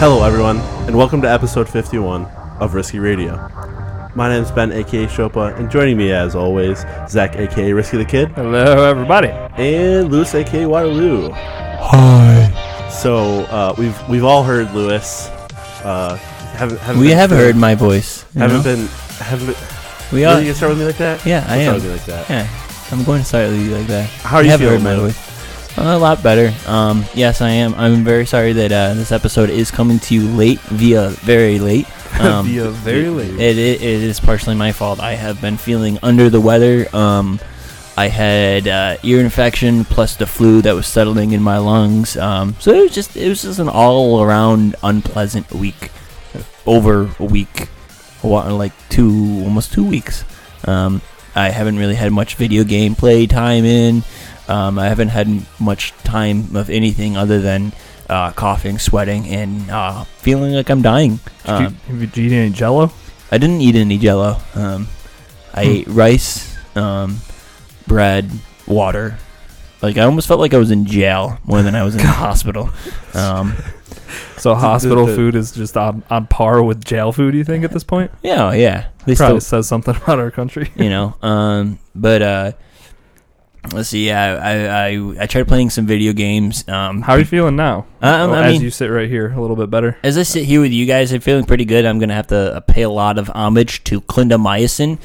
Hello everyone, and welcome to episode 51 of Risky Radio. My name is Ben, aka Shopa, and joining me as always, Zach, aka Risky the Kid. Hello everybody. And Lewis, aka WaterLou. Hi. So, we've all heard Lewis. We have heard my voice. Haven't been. We are. are. You gonna start with me like that? Yeah, I am. Start with me like that. Yeah, I'm going to start with you like that. How are you feeling, my voice. A lot better. Yes, I am. I'm very sorry that this episode is coming to you late, very late. It is partially my fault. I have been feeling under the weather. I had ear infection plus the flu that was settling in my lungs. So it was just an all around unpleasant week. Over a week, like almost 2 weeks. I haven't really had much video game play time in. I haven't had much time of anything other than coughing, sweating, and feeling like I'm dying. Have you eaten any Jell-O? I didn't eat any Jell-O. I ate rice, bread, water. Like I almost felt like I was in jail more than I was in the hospital. So hospital food is just on par with jail food, you think, at this point? Yeah. They probably says something about our country. But let's see. Yeah, I tried playing some video games. How are you feeling now? As you sit right here, a little bit better. As I sit here with you guys, I'm feeling pretty good. I'm gonna have to pay a lot of homage to clindamycin,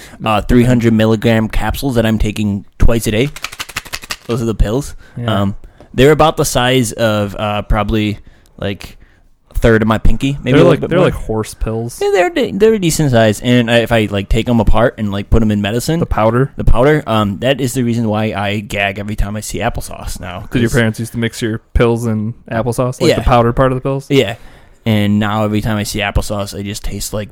300 milligram capsules that I'm taking twice a day. Those are the pills. Yeah. They're about the size of probably like a third of my pinky. Maybe they're like horse pills. Yeah, they're a decent size. And if I like take them apart and like put them in medicine, the powder, that is the reason why I gag every time I see applesauce now. Did your parents used to mix your pills in applesauce, like yeah. the powdered part of the pills? Yeah. And now every time I see applesauce, I just taste like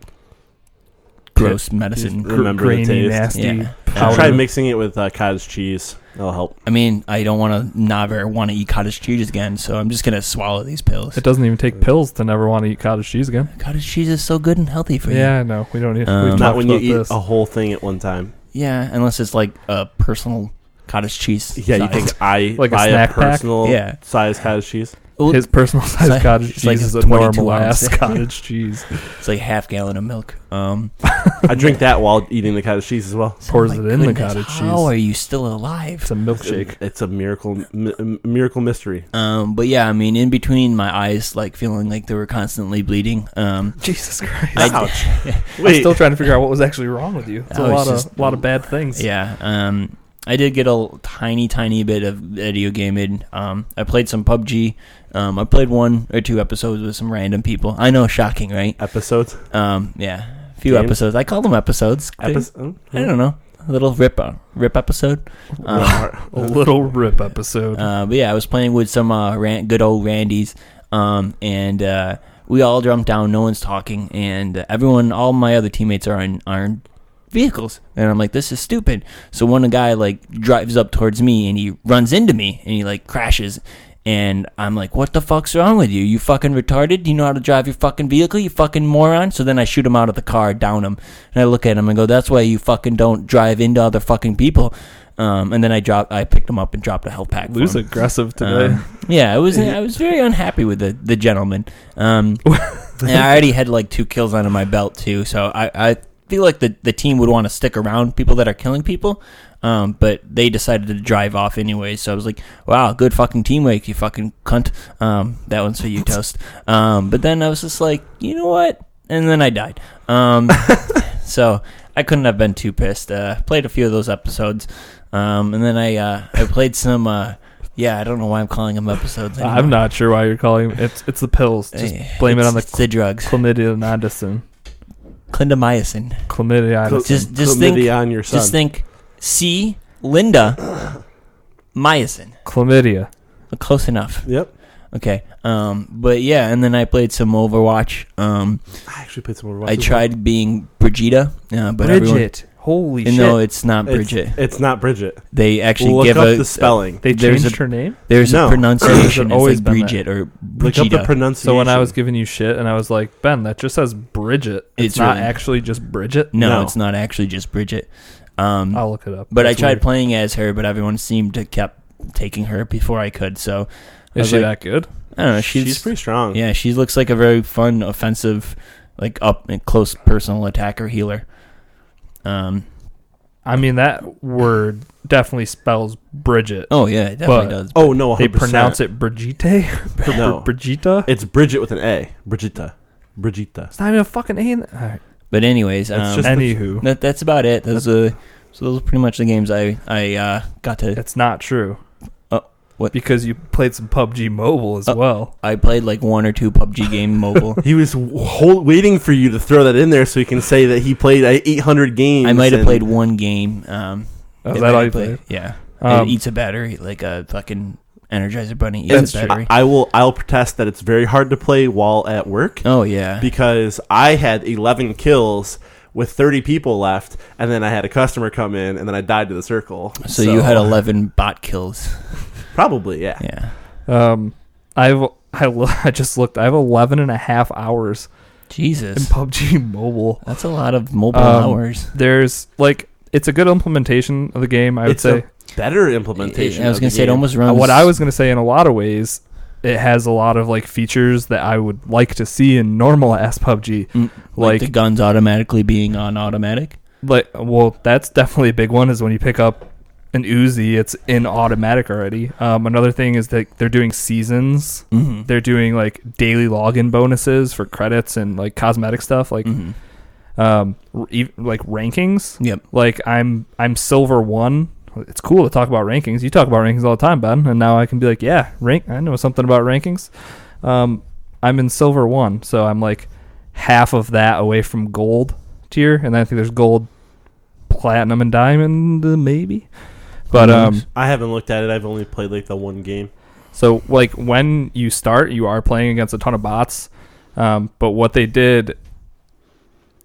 gross medicine. Remember grainy, the taste. nasty. Yeah. Try mixing it with cottage cheese. That'll help. I mean, I don't want to never want to eat cottage cheese again, so I'm just going to swallow these pills. It doesn't even take pills to never want to eat cottage cheese again. Cottage cheese is so good and healthy for you. Yeah, no, we don't need not when you eat a whole thing at one time. Yeah, unless it's like a personal cottage cheese. Yeah, size. you think I like buy a snack personal pack? size cottage cheese? His personal size cottage cheese like is a 22 normal ass ounce. cottage cheese. It's like half gallon of milk. I drink that while eating the cottage cheese as well. Pours oh it in goodness, the cottage cheese. How are you still alive? It's a milkshake. It's a miracle mystery. But yeah, I mean, in between my eyes, like feeling like they were constantly bleeding. Jesus Christ! Ouch! I'm still trying to figure out what was actually wrong with you. It's a lot of bad things. Yeah. I did get a tiny bit of video gaming. I played some PUBG. I played 1 or 2 episodes with some random people. I know, shocking, right? Episodes? Yeah. A few Games? Episodes. I call them episodes. I don't know. A little rip episode. A little rip episode. But yeah, I was playing with some good old Randys. And we all jumped down. No one's talking. And all my other teammates are in vehicles, and I'm like, this is stupid. So one guy like drives up towards me and he runs into me and he like crashes, and I'm like, what the fuck's wrong with you? You fucking retarded? Do you know how to drive your fucking vehicle, you fucking moron? So then I shoot him out of the car, down him, and I look at him and go, that's why you fucking don't drive into other fucking people. And then I picked him up and dropped a health pack. Lou's aggressive today. Yeah, I was very unhappy with the gentleman. And I already had like 2 kills under my belt too, so I feel like the team would want to stick around people that are killing people, but they decided to drive off anyway. So I was like, wow, good fucking teamwork, you fucking cunt. That one's for you, Toast. But then I was just like, you know what? And then I died. So I couldn't have been too pissed. Played a few of those episodes. And then I played some Yeah, I don't know why I'm calling them episodes anymore. I'm not sure why you're calling them. It's the pills. Just blame it on the drugs. Chlamydia. Clindamycin. Chlamydia. Just think on your son. Just think C. Linda Myosin. Chlamydia. Close enough. Yep. Okay. But yeah, and then I played some Overwatch. I actually played some Overwatch. I tried being Brigitte, but Bridget. Holy shit. No, it's not Bridget. It's not Bridget. They actually look give up the spelling. They changed her name? There's a pronunciation. It's always like Bridget or Brigitte. Look up the pronunciation. So when I was giving you shit and I was like, Ben, that just says Bridget. It's not really, actually just Bridget? No, it's not actually just Bridget. I'll look it up. But I tried playing as her, but everyone seemed to kept taking her before I could. So is she that good? I don't know. She's pretty strong. Yeah, she looks like a very fun, offensive, like up and close personal attacker healer. I mean, that word definitely spells Bridget. Oh, yeah, it definitely does. Oh, no, 100%. They pronounce it Brigitte? No. Brigitte? It's Bridget with an A. Brigitte. It's not even a fucking A in there. All right. But anyways, anywho. That's about it. Those are pretty much the games I got to... It's not true. What? Because you played some PUBG Mobile as well. I played like 1 or 2 PUBG game mobile. He was waiting for you to throw that in there so he can say that he played 800 games. I might have played 1 game. Is that all you played? Yeah. It eats a battery like a fucking Energizer Bunny eats a battery. I'll protest that it's very hard to play while at work. Oh, yeah. Because I had 11 kills with 30 people left, and then I had a customer come in, and then I died to the circle. So you had 11 bot kills. Probably, yeah. Yeah. I just looked. I have 11 and a half hours. Jesus. In PUBG Mobile. That's a lot of mobile hours. There's it's a good implementation of the game. I would say better implementation. I was going to say it almost runs. What I was going to say in a lot of ways, it has a lot of features that I would like to see in normal ass PUBG. Like the guns automatically being on automatic. Well, that's definitely a big one. Is when you pick up an Uzi, it's in automatic already. Another thing is that they're doing seasons. Mm-hmm. They're doing daily login bonuses for credits and cosmetic stuff, rankings. Yep. I'm silver 1. It's cool to talk about rankings. You talk about rankings all the time, Ben, and now I can be like, yeah, I know something about rankings. I'm in silver 1, so I'm half of that away from gold tier, and then I think there's gold, platinum, and diamond, maybe. But I haven't looked at it. I've only played the 1 game. So when you start, you are playing against a ton of bots. But what they did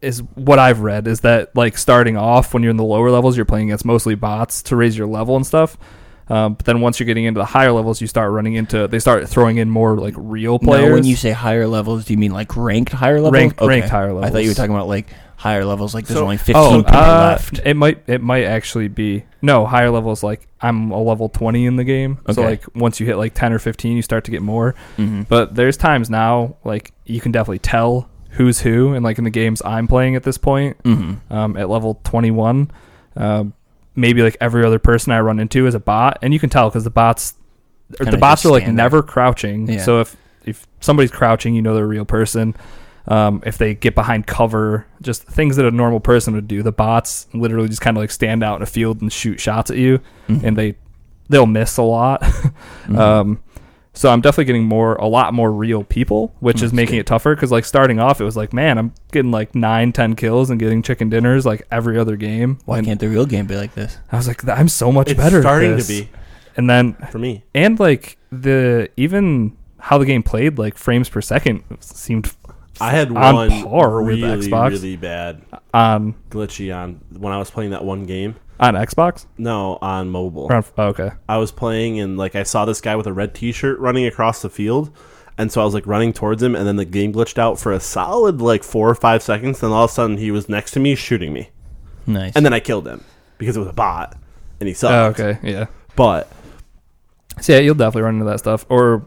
is, what I've read is that starting off when you're in the lower levels, you're playing against mostly bots to raise your level and stuff. But then once you're getting into the higher levels, they start throwing in more real players. Now, when you say higher levels, do you mean ranked higher levels? Ranked higher levels. I thought you were talking about higher levels, there's only 15 people left. It might actually be higher levels. I'm a level 20 in the game, okay. So once you hit 10 or 15, you start to get more. Mm-hmm. But there's times now you can definitely tell who's who, and in the games I'm playing at this point, mm-hmm. At level 21, maybe every other person I run into is a bot, and you can tell because the bots are never crouching. Yeah. So if somebody's crouching, they're a real person. If they get behind cover, just things that a normal person would do, the bots literally just kind of stand out in a field and shoot shots at you, mm-hmm. and they'll miss a lot. mm-hmm. So I'm definitely getting a lot more real people, which is making it tougher because starting off it was man, I'm getting 9-10 kills and getting chicken dinners every other game. Why can't the real game be like this? I was I'm so much better. It's starting at this. to be, and then for me, and even how the game played, frames per second seemed. I had on one par really, with Xbox. really bad glitchy on when I was playing that one game. On Xbox? No, on mobile. Okay. I was playing and I saw this guy with a red t-shirt running across the field, and so I was running towards him, and then the game glitched out for a solid 4 or 5 seconds, and all of a sudden he was next to me shooting me. Nice. And then I killed him because it was a bot and he sucked. Oh, okay, yeah. But so yeah, you'll definitely run into that stuff. Or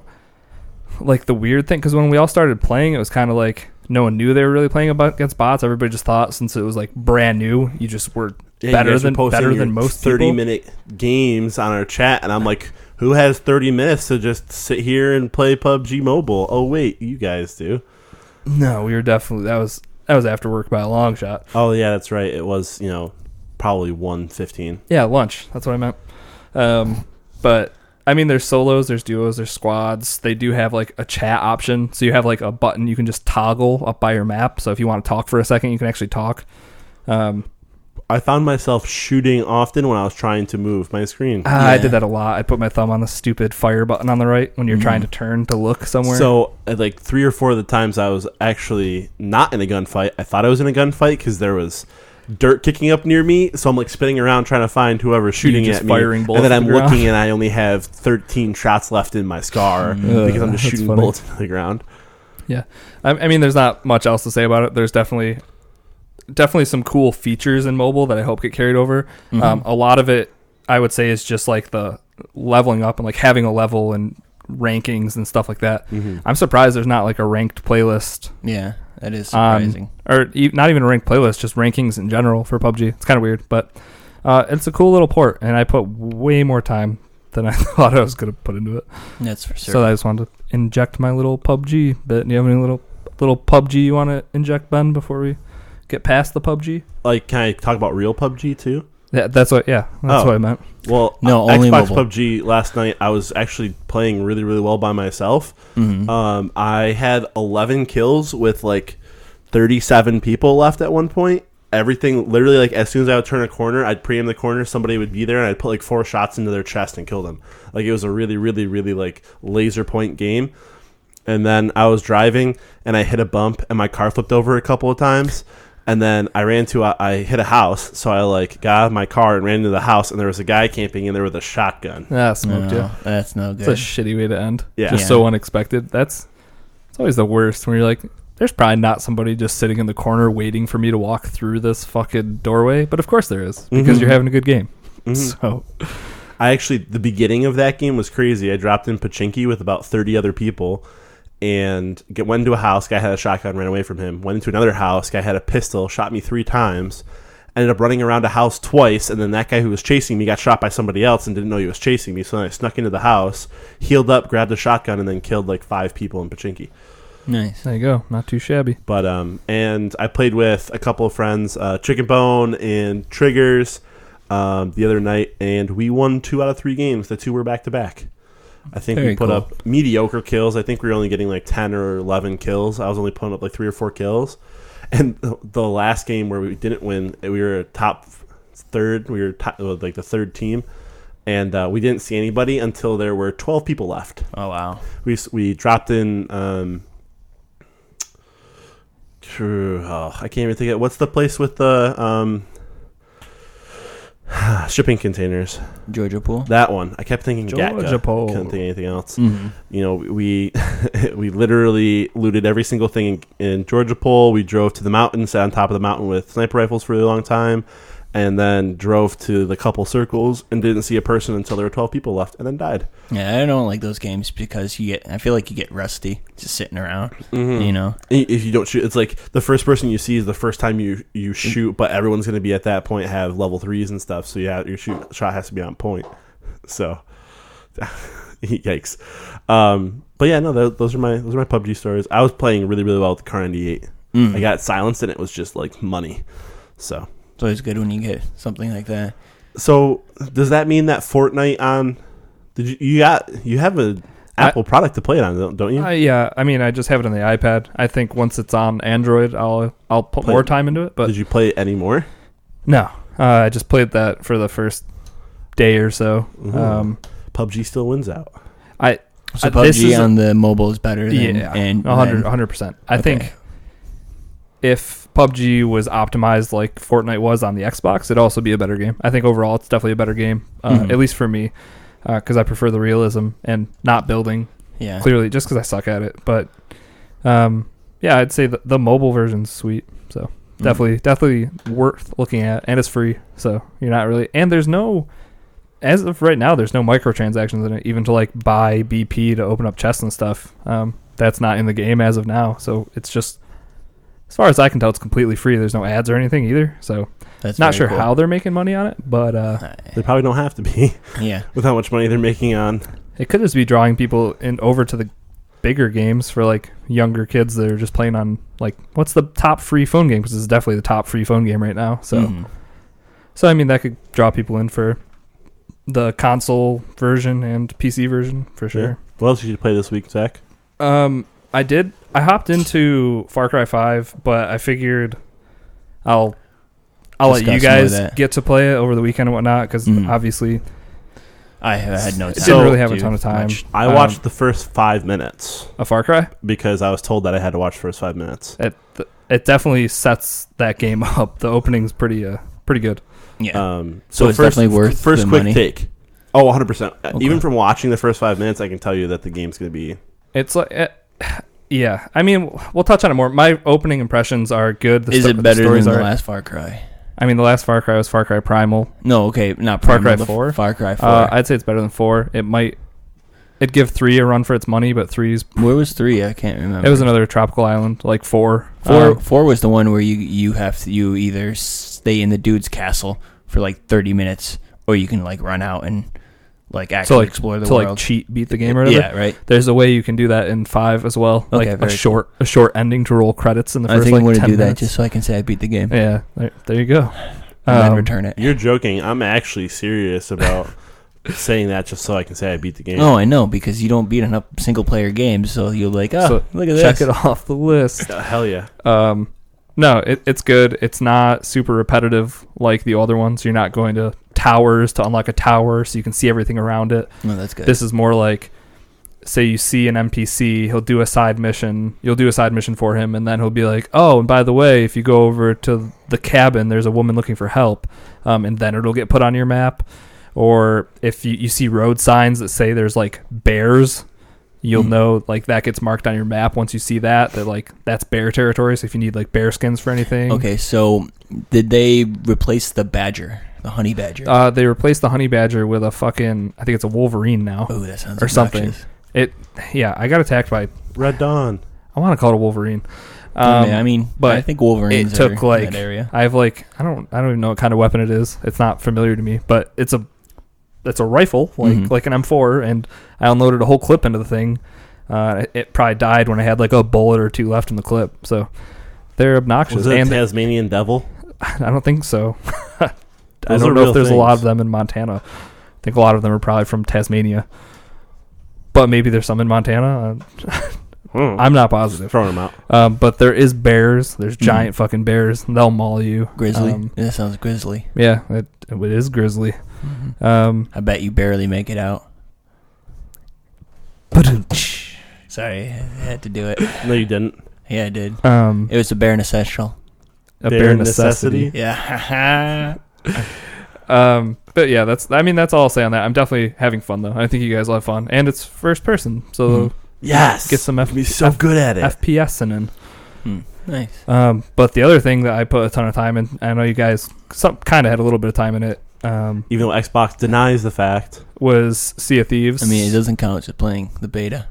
the weird thing, because when we all started playing, it was kind of no one knew they were really playing against bots. Everybody just thought since it was brand new, you just were better than most 30-minute games on our chat, and I'm who has 30 minutes to just sit here and play PUBG Mobile? Oh wait, you guys do. No, we were definitely that was after work by a long shot. Oh yeah, that's right. It was probably 1:15. Yeah, lunch. That's what I meant. But I mean, there's solos, there's duos, there's squads. They do have like a chat option, so you have like a button you can just toggle up by your map. So if you want to talk for a second, you can actually talk. I found myself shooting often when I was trying to move my screen. I did that a lot. I put my thumb on the stupid fire button on the right when you're trying to turn to look somewhere. So, like 3 or 4 of the times I was actually not in a gunfight. I thought I was in a gunfight because there was dirt kicking up near me. So I'm like spinning around trying to find whoever's shooting at me. Firing bullets and then I'm looking and I only have 13 shots left in my scar because I'm just shooting bullets into the ground. Yeah. I mean, there's not much else to say about it. There's definitely some cool features in mobile that I hope get carried over. A lot of it, I would say, is just like the leveling up and like having a level and rankings and stuff like that. I'm surprised there's not like a ranked playlist. Yeah, that is surprising. Or not even a ranked playlist, just rankings in general for PUBG. It's kind of weird, but it's a cool little port, and I put way more time than I thought I was going to put into it. That's for sure. So I just wanted to inject my little PUBG bit. Do you have any little PUBG you want to inject, Ben, before we get past the PUBG? Like, can I talk about real PUBG too? Yeah, that's what I meant. Well, no, only Xbox mobile. PUBG last night, I was actually playing really, really well by myself. I had 11 kills with like 37 people left at one point. Everything, literally, like as soon as I would turn a corner, I'd pre-aim the corner, somebody would be there, and I'd put like 4 shots into their chest and kill them. Like, it was a really, really, really like laser point game. And then I was driving, and I hit a bump, and my car flipped over a couple of times. And then I hit a house, so I like got out of my car and ran into the house, and there was a guy camping in there with a shotgun. Smoked you. That's no good. It's a shitty way to end. Yeah. Just so unexpected. It's always the worst when you're like, there's probably not somebody just sitting in the corner waiting for me to walk through this fucking doorway, but of course there is, because you're having a good game. So the beginning of that game was crazy. I dropped in Pachinki with about 30 other people. And went into a house, guy had a shotgun, ran away from him. Went into another house, guy had a pistol, shot me 3 times. Ended up running around a house twice, and then that guy who was chasing me got shot by somebody else and didn't know he was chasing me. So then I snuck into the house, healed up, grabbed a shotgun, and then killed like 5 people in Pachinki. Nice. There you go. Not too shabby. But and I played with a couple of friends, Chicken Bone and Triggers, the other night, and we won 2 out of 3 games. The 2 were back to back. I think we put up mediocre kills. I think we were only getting like 10 or 11 kills. I was only putting up like 3 or 4 kills. And the last game where we didn't win, we were top 3rd. We were like the 3rd team. And we didn't see anybody until there were 12 people left. Oh, wow. We dropped in... I can't even think of... What's the place with the... shipping containers. Georgia Pool. That one. I kept thinking Georgia Pool. Couldn't think of anything else. You know, we we literally looted every single thing in Georgia Pool. We drove to the mountain, sat on top of the mountain with sniper rifles for a really long time, and then drove to the couple circles and didn't see a person until there were 12 people left, and then died. Yeah, I don't like those games because I feel like you get rusty just sitting around. You know, if you don't shoot, it's like the first person you see is the first time you shoot, but everyone's going to be at that point have level 3s and stuff, so yeah, your shot has to be on point. So, yikes. But yeah, no, those are my PUBG stories. I was playing really, really well with the Car 98. I got silenced, and it was just like money. So it's always good when you get something like that. So does that mean that Fortnite on? You have an Apple product to play it on, don't you? Yeah, I mean, I just have it on the iPad. I think once it's on Android, I'll put more time into it. But did you play it anymore? No, I just played that for the first day or so. PUBG still wins out. So PUBG on the mobile is better than 100%. I think if PUBG was optimized like Fortnite was on the Xbox, it'd also be a better game. I think overall it's definitely a better game, at least for me, because I prefer the realism and not building. Yeah, clearly, just because I suck at it. But yeah, I'd say the mobile version's sweet. So definitely worth looking at, and it's free. So you're not really, and there's no. As of right now, there's no microtransactions in it, even to like buy BP to open up chests and stuff. That's not in the game as of now. So it's just, as far as I can tell, it's completely free. There's no ads or anything either. So that's not sure how they're making money on it, but they probably don't have to be. Yeah, with how much money they're making on. It could just be drawing people over to the bigger games for like younger kids that are just playing on like, what's the top free phone game? Because it's definitely the top free phone game right now. So, so I mean that could draw people in for the console version and PC version for sure. Yeah. What else did you play this week, Zach? I hopped into Far Cry 5, but I figured I'll let you guys get to play it over the weekend and whatnot, because obviously I had no time. Didn't really have a ton of time. I watched the first 5 minutes of Far Cry because I was told that I had to watch the first 5 minutes. It definitely sets that game up. The opening's pretty good. Yeah. So it's definitely worth first the quick money. take. Oh, 100%. Okay. Even from watching the first 5 minutes, I can tell you that the game's going to be... It's like... yeah. I mean, we'll touch on it more. My opening impressions are good. Is it better than the last Far Cry? I mean, the last Far Cry was Far Cry Primal. No, okay. Not Far Primal. Cry 4? Far Cry 4. I'd say it's better than 4. It'd give 3 a run for its money, but 3's... Where was 3? I can't remember. It was another tropical island, like 4. 4 was the one where you either stay in the dude's castle for like 30 minutes, or you can like run out and like actually explore the world. To like cheat, beat the game or whatever. Yeah, right. There's a way you can do that in 5 as well. Okay, like a short ending to roll credits in the first I think I'm going to do minutes. that just so I can say I beat the game. Yeah, there you go. And then return it. You're joking. I'm actually serious about saying that just so I can say I beat the game. Oh, I know, because you don't beat enough single-player games, so you're like, look at this. Check it off the list. Hell yeah. No, it's good. It's not super repetitive like the other ones. You're not going to towers to unlock a tower so you can see everything around it. Oh, that's good. This is more like, say you see an NPC, he'll do a side mission. You'll do a side mission for him, and then he'll be like, oh, and by the way, if you go over to the cabin, there's a woman looking for help, and then it'll get put on your map. Or if you see road signs that say there's like bears, you'll know like that gets marked on your map once you see that like that's bear territory. So if you need like bear skins for anything. Okay, so did they replace the badger, the honey badger? They replaced the honey badger with a fucking, I think it's a wolverine now. Oh, that sounds or obnoxious. something. I got attacked by Red Dawn. I want to call it a wolverine. I mean, but I think wolverines it took are like in that area. I have like I don't even know what kind of weapon it is. It's not familiar to me, but it's a rifle like an M4, and I unloaded a whole clip into the thing. It probably died when I had like a bullet or 2 left in the clip. So they're obnoxious. Was it a Tasmanian devil? I don't think so. I don't know if there's a lot of them in Montana. I think a lot of them are probably from Tasmania, but maybe there's some in Montana. I'm not positive. Throwing them out. But there is bears. There's giant fucking bears. They'll maul you. Grizzly. That sounds grizzly. Yeah, it is grizzly. I bet you barely make it out. Sorry, I had to do it. No, you didn't. Yeah, I did. It was a bare necessity. A bare necessity. Yeah. But yeah, that's all I'll say on that. I'm definitely having fun though. I think you guys will have fun, and it's first person, so yes, get some be so good at it. FPS in. Nice. But the other thing that I put a ton of time in, I know you guys kind of had a little bit of time in it. Even though Xbox denies the fact, was Sea of Thieves. I mean, it doesn't count as playing the beta.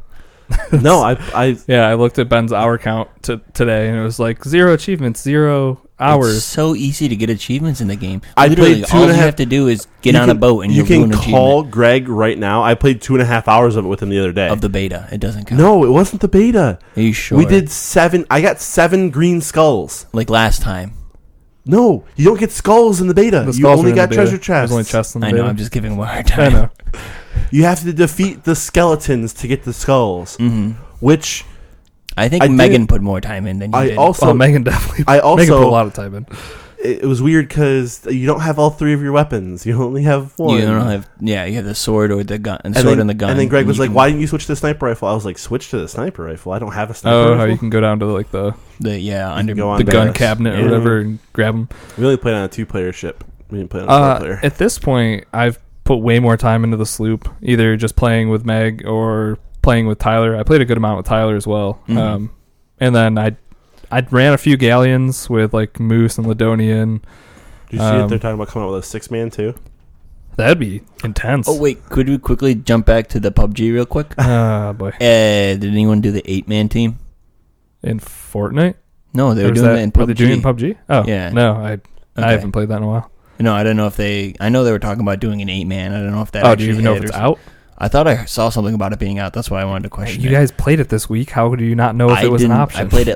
No, I looked at Ben's hour count today, and it was like 0 achievements, 0 hours. It's so easy to get achievements in the game. I Literally, played all you have to do is get on a boat and you can do an call achievement. Greg right now. I played 2.5 hours of it with him the other day. Of the beta, it doesn't count. No, it wasn't the beta. Are you sure? We did 7. I got 7 green skulls. Like last time. No, you don't get skulls in the beta. You only got treasure chests. There's only chests in the I know. beta. I'm just giving him a hard time. I know. You have to defeat the skeletons to get the skulls, which I think Megan put more time in than you did. Megan definitely. Megan put a lot of time in. It was weird because you don't have all 3 of your weapons. You only have 1. You don't have. Yeah, you have the sword or the gun, and the gun. And then Greg was like, "Why didn't you switch to the sniper rifle?" I was like, "Switch to the sniper rifle. I don't have a sniper rifle." Oh, how you can go down to like the gun cabinet or whatever and grab them. We only played on a 2-player ship. We didn't play on a 4-player. At this point, I've put way more time into the sloop, either just playing with Meg or playing with Tyler. I played a good amount with Tyler as well. And then I ran a few galleons with like Moose and Ladonian. Did you see if they're talking about coming out with a 6-man too? That'd be intense. Oh wait, could we quickly jump back to the PUBG real quick? Boy. Did anyone do the 8-man team in Fortnite? No, they were doing that in PUBG. Were they doing it in PUBG? Oh yeah. No, I haven't played that in a while. No, I don't know if they. I know they were talking about doing an 8-man. I don't know if that. Oh, do you even know if it's out? I thought I saw something about it being out. That's why I wanted to question. You guys played it this week. How do you not know if it was an option? I played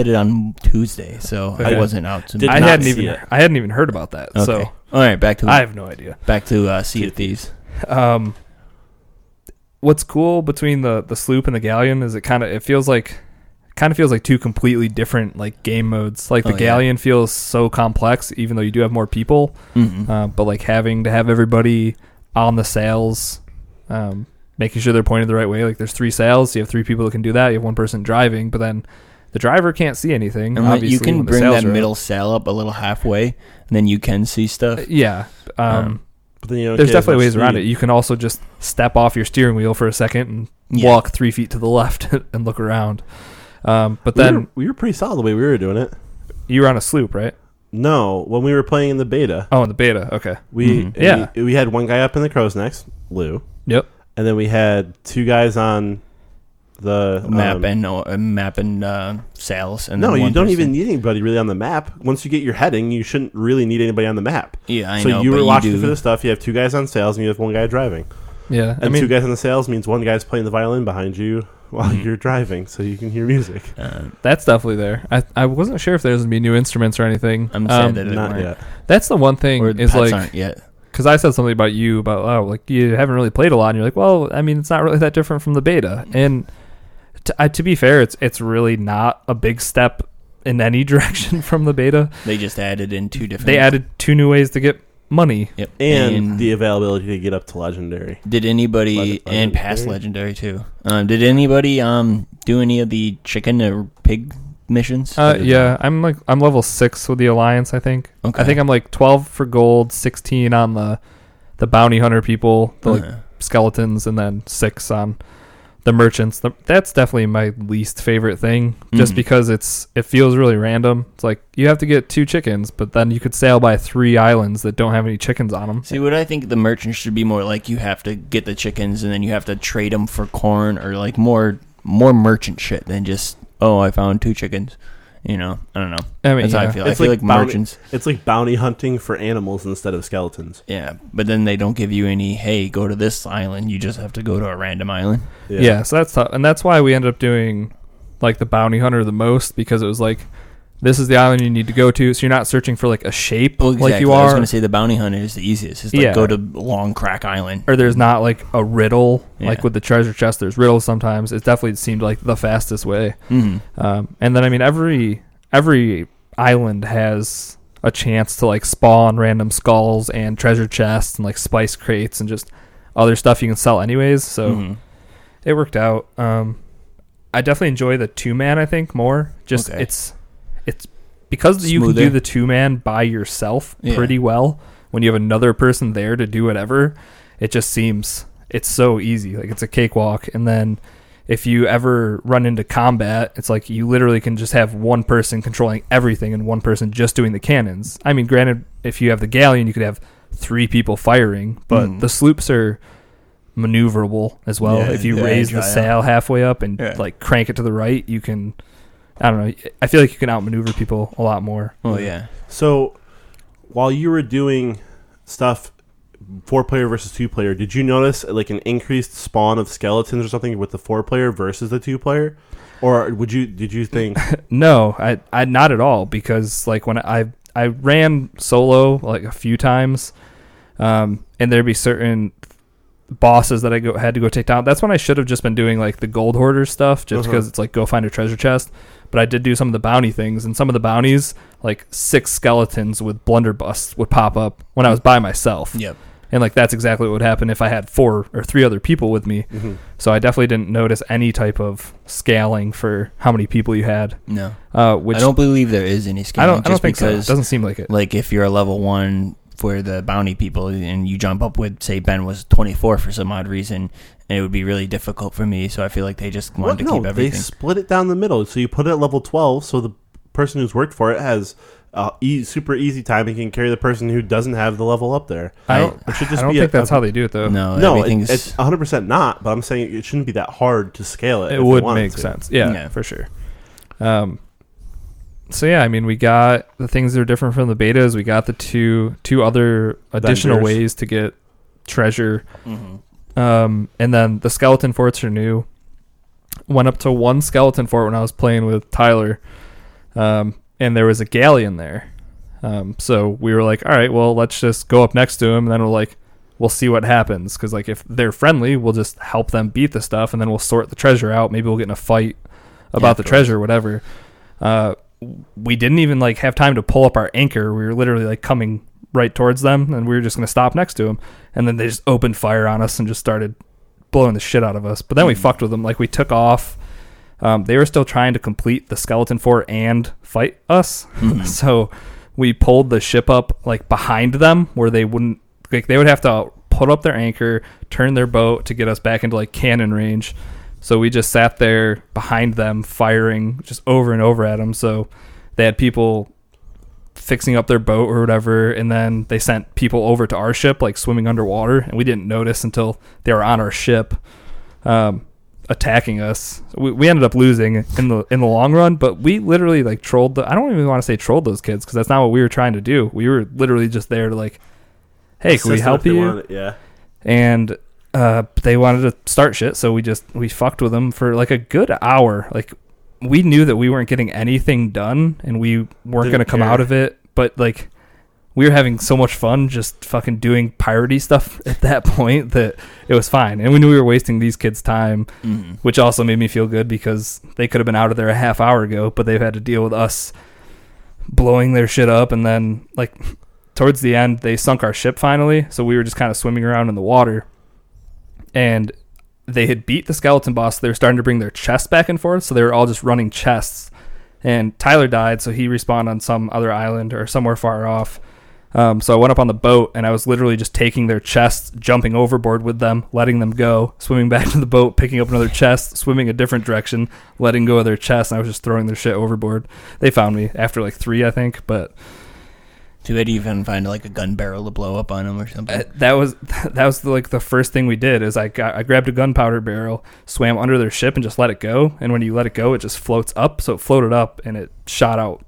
it on Tuesday, so it wasn't out. I hadn't even heard about that. Okay. So All right, back to I have no idea. Back to Sea of Thieves. What's cool between the sloop and the galleon is it kind of feels like two completely different like game modes. Like the galleon feels so complex, even though you do have more people. But like having to have everybody on the sails, making sure they're pointed the right way. Like there's 3 sails, so you have 3 people that can do that. You have 1 person driving, but then the driver can't see anything. And obviously, you can bring that middle sail up a little halfway, and then you can see stuff. Yeah. But then there's definitely ways around it. You can also just step off your steering wheel for a second and walk 3 feet to the left and look around. But then we were pretty solid the way we were doing it. You were on a sloop, right? No, when we were playing in the beta. Oh, in the beta. Okay. We had one guy up in the crow's necks, Lou. Yep. And then we had 2 guys on the map and sails. And no, you don't even need anybody really on the map. Once you get your heading, you shouldn't really need anybody on the map. Yeah, I know. So you were watching for the stuff. You have 2 guys on sails, and you have 1 guy driving. Yeah, and 2 guys on the sails means 1 guy's playing the violin behind you while you're driving, so you can hear music. That's definitely there. I wasn't sure if there's gonna be new instruments or anything. I'm sad that not yet. That's the one thing or is like aren't yet. Because I said something about like you haven't really played a lot, and you're like, well, I mean, it's not really that different from the beta. And to be fair, it's really not a big step in any direction from the beta. They just added in 2 different. They added 2 new ways to get money. Yep, and the availability to get up to legendary. Did anybody and past legendary too? Did anybody do any of the chicken or pig missions? Yeah, I'm level 6 with the Alliance. I think. Okay. I think I'm like 12 for gold, 16 on the bounty hunter people, the skeletons, and then 6 on the merchants. That's definitely my least favorite thing, just because it feels really random. It's like you have to get 2 chickens, but then you could sail by 3 islands that don't have any chickens on them. See, what I think the merchants should be more like, you have to get the chickens and then you have to trade them for corn, or like more merchant shit than just, oh, I found 2 chickens. You know, I don't know. I mean, that's how I feel. I feel like merchants. It's like bounty hunting for animals instead of skeletons. Yeah, but then they don't give you any, hey, go to this island. You just have to go to a random island. Yeah, so that's tough. And that's why we ended up doing like the bounty hunter the most, because it was like, this is the island you need to go to, so you're not searching for like a shape like you are. I was going to say the bounty hunter is the easiest. It's like go to Long Crack Island. Or there's not like a riddle, like with the treasure chest. There's riddles sometimes. It definitely seemed like the fastest way. And then, I mean, every island has a chance to like spawn random skulls and treasure chests and like spice crates and just other stuff you can sell anyways. So it worked out. I definitely enjoy the 2-man, I think, more. Just it's because smoother. You can do the 2-man by yourself pretty well. When you have another person there to do whatever, it just seems it's so easy. Like it's a cakewalk. And then if you ever run into combat, it's like you literally can just have 1 person controlling everything and 1 person just doing the cannons. I mean, granted, if you have the galleon, you could have 3 people firing, but the sloops are maneuverable as well. If you raise the sail halfway up and like crank it to the right, you can, I don't know, I feel like you can outmaneuver people a lot more. Oh yeah. So while you were doing stuff 4-player versus 2-player, did you notice like an increased spawn of skeletons or something with the 4-player versus the 2-player? Or did you think No, I not at all, because like when I ran solo like a few times, and there'd be certain bosses that I had to go take down. That's when I should have just been doing like the gold hoarder stuff, just because it's like go find a treasure chest. But I did do some of the bounty things, and some of the bounties, like 6 skeletons with blunderbusses would pop up when I was by myself. Yep. And like that's exactly what would happen if I had 4 or 3 other people with me. So I definitely didn't notice any type of scaling for how many people you had. No. Which I don't believe there is any scaling. I don't think so. It doesn't seem like it. Like if you're a level 1 for the bounty people and you jump up with, say Ben was 24 for some odd reason, and it would be really difficult for me, so I feel like they just wanted to keep everything. They split it down the middle, so you put it at level 12, so the person who's worked for it has super easy time and can carry the person who doesn't have the level up there. I don't think that's how they do it, though. No, it's 100% not, but I'm saying it shouldn't be that hard to scale it. It would make sense. Yeah, for sure. So yeah, I mean, we got the things that are different from the betas. We got the two other additional ways to get treasure. And then the skeleton forts are new. Went up to 1 skeleton fort when I was playing with Tyler, and there was a galleon there. So we were like, all right, well, let's just go up next to him, and then we'll see what happens. Because like if they're friendly, we'll just help them beat the stuff, and then we'll sort the treasure out. Maybe we'll get in a fight about the treasure, whatever. We didn't even like have time to pull up our anchor. We were literally like coming right towards them, and we were just going to stop next to them, and then they just opened fire on us and just started blowing the shit out of us. But then we fucked with them. Like we took off. They were still trying to complete the skeleton fort and fight us. So we pulled the ship up like behind them where they wouldn't, like they would have to put up their anchor, turn their boat to get us back into like cannon range. So we just sat there behind them firing just over and over at them. So they had people fixing up their boat or whatever, and then they sent people over to our ship like swimming underwater, and we didn't notice until they were on our ship attacking us. We ended up losing in the long run, but we literally like trolled I don't even want to say trolled those kids, because that's not what we were trying to do. We were literally just there to like, hey, can we help you? Yeah. And they wanted to start shit, so we fucked with them for like a good hour. Like we knew that we weren't getting anything done, and we weren't going to come out of it, but like we were having so much fun just fucking doing piratey stuff at that point that it was fine. And we knew we were wasting these kids' time, which also made me feel good because they could have been out of there a half hour ago, but they've had to deal with us blowing their shit up. And then like towards the end, they sunk our ship finally. So we were just kind of swimming around in the water, and they had beat the skeleton boss. So they were starting to bring their chests back and forth. So they were all just running chests, and Tyler died. So he respawned on some other island or somewhere far off. So I went up on the boat, and I was literally just taking their chests, jumping overboard with them, letting them go, swimming back to the boat, picking up another chest, swimming a different direction, letting go of their chest, and I was just throwing their shit overboard. They found me after like 3, I think, but too bad you couldn't find like a gun barrel to blow up on them or something. That was like the first thing we did is I grabbed a gunpowder barrel, swam under their ship, and just let it go. And when you let it go, it just floats up. So it floated up, and it shot out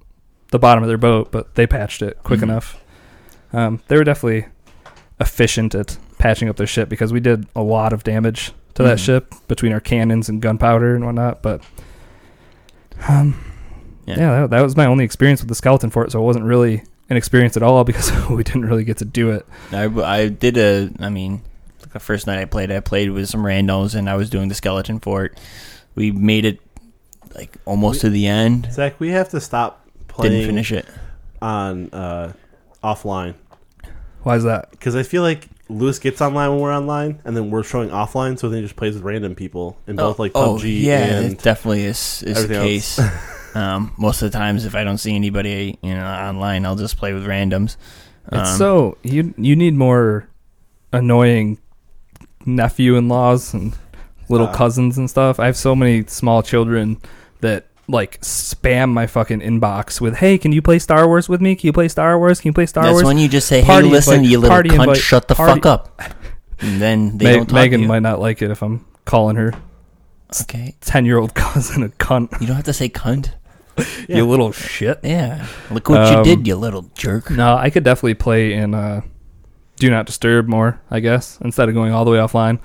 the bottom of their boat, but they patched it quick enough. They were definitely efficient at patching up their ship, because we did a lot of damage to that ship between our cannons and gunpowder and whatnot. But that was my only experience with the skeleton fort, so it wasn't really an experience at all because we didn't really get to do it. I did the first night I played with some randos, and I was doing the skeleton fort. We made it like almost to the end. Zach, we have to stop playing. Didn't finish it on offline. Why is that? Because I feel like Lewis gets online when we're online, and then we're showing offline, so then he just plays with random people in both like PUBG and it definitely is the case. Most of the times, if I don't see anybody online, I'll just play with randoms. It's so you need more annoying nephew-in-laws and little cousins and stuff. I have so many small children that like spam my fucking inbox with, hey, can you play Star Wars with me? Can you play Star Wars? Can you play Star Wars? That's when you just say, hey, listen, you little cunt, shut the fuck up. And then they don't talk Megan to you. might not like it if I'm calling her 10-year-old cousin a cunt. You don't have to say cunt. You little shit. Yeah. Look what you did, you little jerk. No, I could definitely play in Do Not Disturb more, I guess, instead of going all the way offline.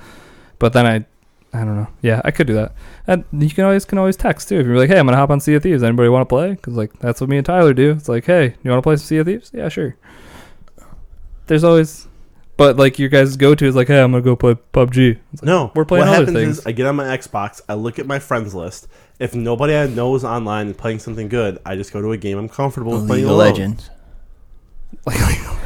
But then I don't know. Yeah, I could do that. And you can always text too. If you're like, hey, I'm gonna hop on Sea of Thieves. Anybody want to play? Because like that's what me and Tyler do. It's like, hey, you want to play some Sea of Thieves? Yeah, sure. There's always, but like your guys' go-to is like, hey, I'm gonna go play PUBG. Like, no, we're playing other things. What happens is I get on my Xbox, I look at my friends list. If nobody I know is online and playing something good, I just go to a game I'm comfortable with playing alone. Legends.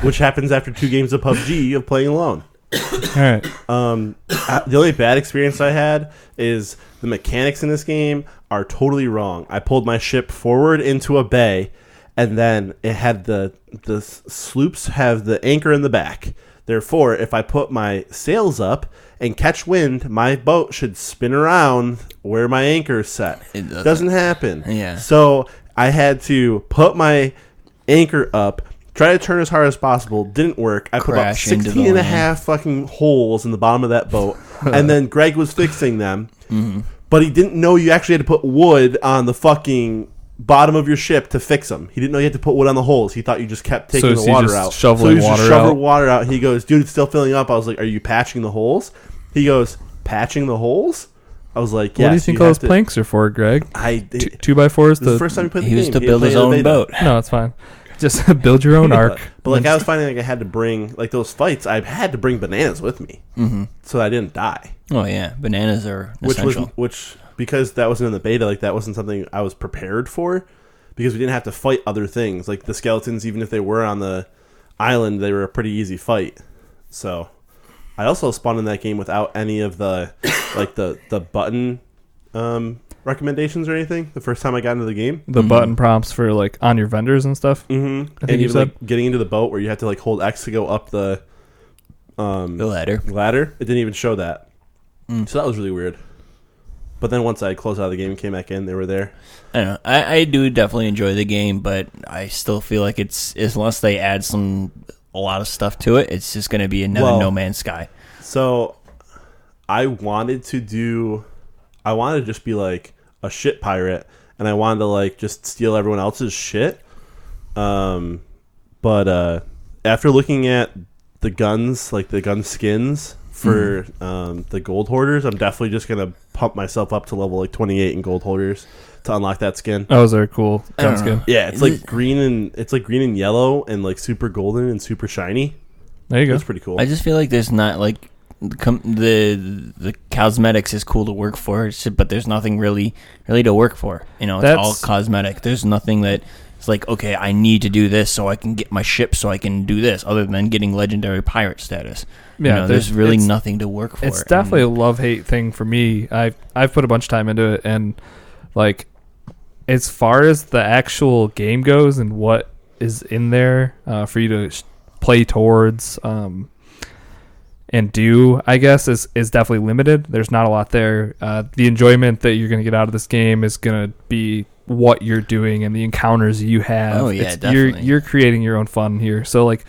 Which happens after 2 games of PUBG of playing alone. All right. The only bad experience I had is the mechanics in this game are totally wrong. I pulled my ship forward into a bay, and then it had the sloops have the anchor in the back. Therefore, if I put my sails up and catch wind, my boat should spin around where my anchor is set. It doesn't happen. Yeah. So I had to put my anchor up, try to turn as hard as possible. Didn't work. I put about 16 and a half fucking holes in the bottom of that boat. And then Greg was fixing them. Mm-hmm. But he didn't know you actually had to put wood on the fucking bottom of your ship to fix them. He didn't know you had to put wood on the holes. He thought you just kept taking the water out. Shoveling water out. He goes, dude, it's still filling up. I was like, are you patching the holes? He goes, patching the holes? I was like, yeah. What do you think all those planks are for, Greg? 2x4s? The first time he played the game. He was to build his own boat. No, it's fine. Just build your own arc. But like I was finding like I had to bring like those fights. I had to bring bananas with me, so I didn't die. Oh yeah, bananas are essential. Which because that wasn't in the beta, like that wasn't something I was prepared for, because we didn't have to fight other things like the skeletons. Even if they were on the island, they were a pretty easy fight. So I also spawned in that game without any of the like the button recommendations or anything the first time I got into the game. The button prompts for like on your vendors and stuff. And even like getting into the boat where you had to like hold X to go up the ladder. It didn't even show that. So that was really weird. But then once I closed out of the game and came back in, they were there. I don't know. I do definitely enjoy the game, but I still feel like it's unless they add a lot of stuff to it, it's just going to be another No Man's Sky. So I wanted to just be like a shit pirate, and I wanted to like just steal everyone else's shit. But after looking at the guns, like the gun skins for the gold hoarders, I'm definitely just gonna pump myself up to level like 28 in gold hoarders to unlock that skin. Oh, is that cool? Gun skin. Yeah, it's like green and yellow and like super golden and super shiny. There you go. That's pretty cool. I just feel like there's not like the cosmetics is cool to work for, but there's nothing really to work for. You know, it's all cosmetic. There's nothing that it's like, okay, I need to do this so I can get my ship so I can do this, other than getting legendary pirate status. Yeah, you know, there's really nothing to work for. It's definitely a love-hate thing for me. I've put a bunch of time into it, and like as far as the actual game goes and what is in there for you to play towards and do, I guess, is definitely limited. There's not a lot there. The enjoyment that you're going to get out of this game is going to be what you're doing and the encounters you have. Oh yeah, definitely. You're creating your own fun here. So like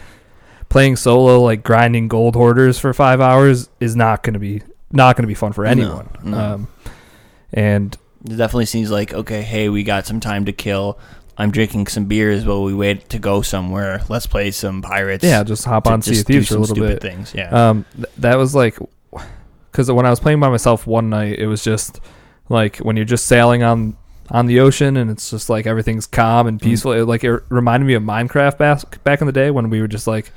playing solo, like grinding gold hoarders for 5 hours is not going to be fun for anyone. No. And it definitely seems like, okay, hey, we got some time to kill. I'm drinking some beers while we wait to go somewhere. Let's play some pirates. Yeah, just hop on Sea of Thieves for a little bit. Things. Yeah. That was like, because when I was playing by myself one night, it was just like when you're just sailing on the ocean and it's just like everything's calm and peaceful. It reminded me of Minecraft back in the day when we were just like,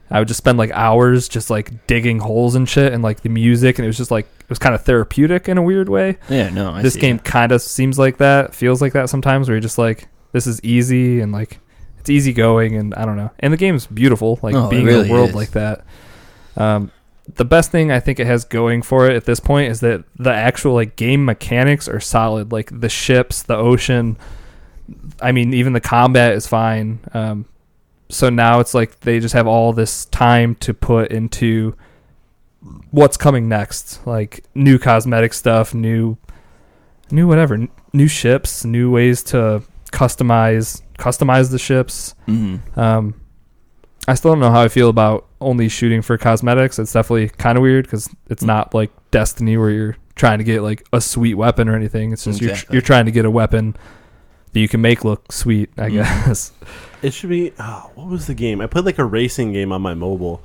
I would just spend like hours just like digging holes and shit, and like the music, and it was just like, it was kind of therapeutic in a weird way. Yeah, no, this game kind of seems like that, feels like that sometimes, where you're just like, this is easy and like it's easy going, and I don't know. And the game's beautiful, like being in a world like that. The best thing I think it has going for it at this point is that the actual like game mechanics are solid. Like the ships, the ocean. I mean, even the combat is fine. So now it's like they just have all this time to put into what's coming next, like new cosmetic stuff, new whatever, new ships, new ways to customize the ships. I still don't know how I feel about only shooting for cosmetics. It's definitely kind of weird because it's not like Destiny where you're trying to get like a sweet weapon or anything. It's just you're trying to get a weapon that you can make look sweet, I guess. It should be what was the game? I played like a racing game on my mobile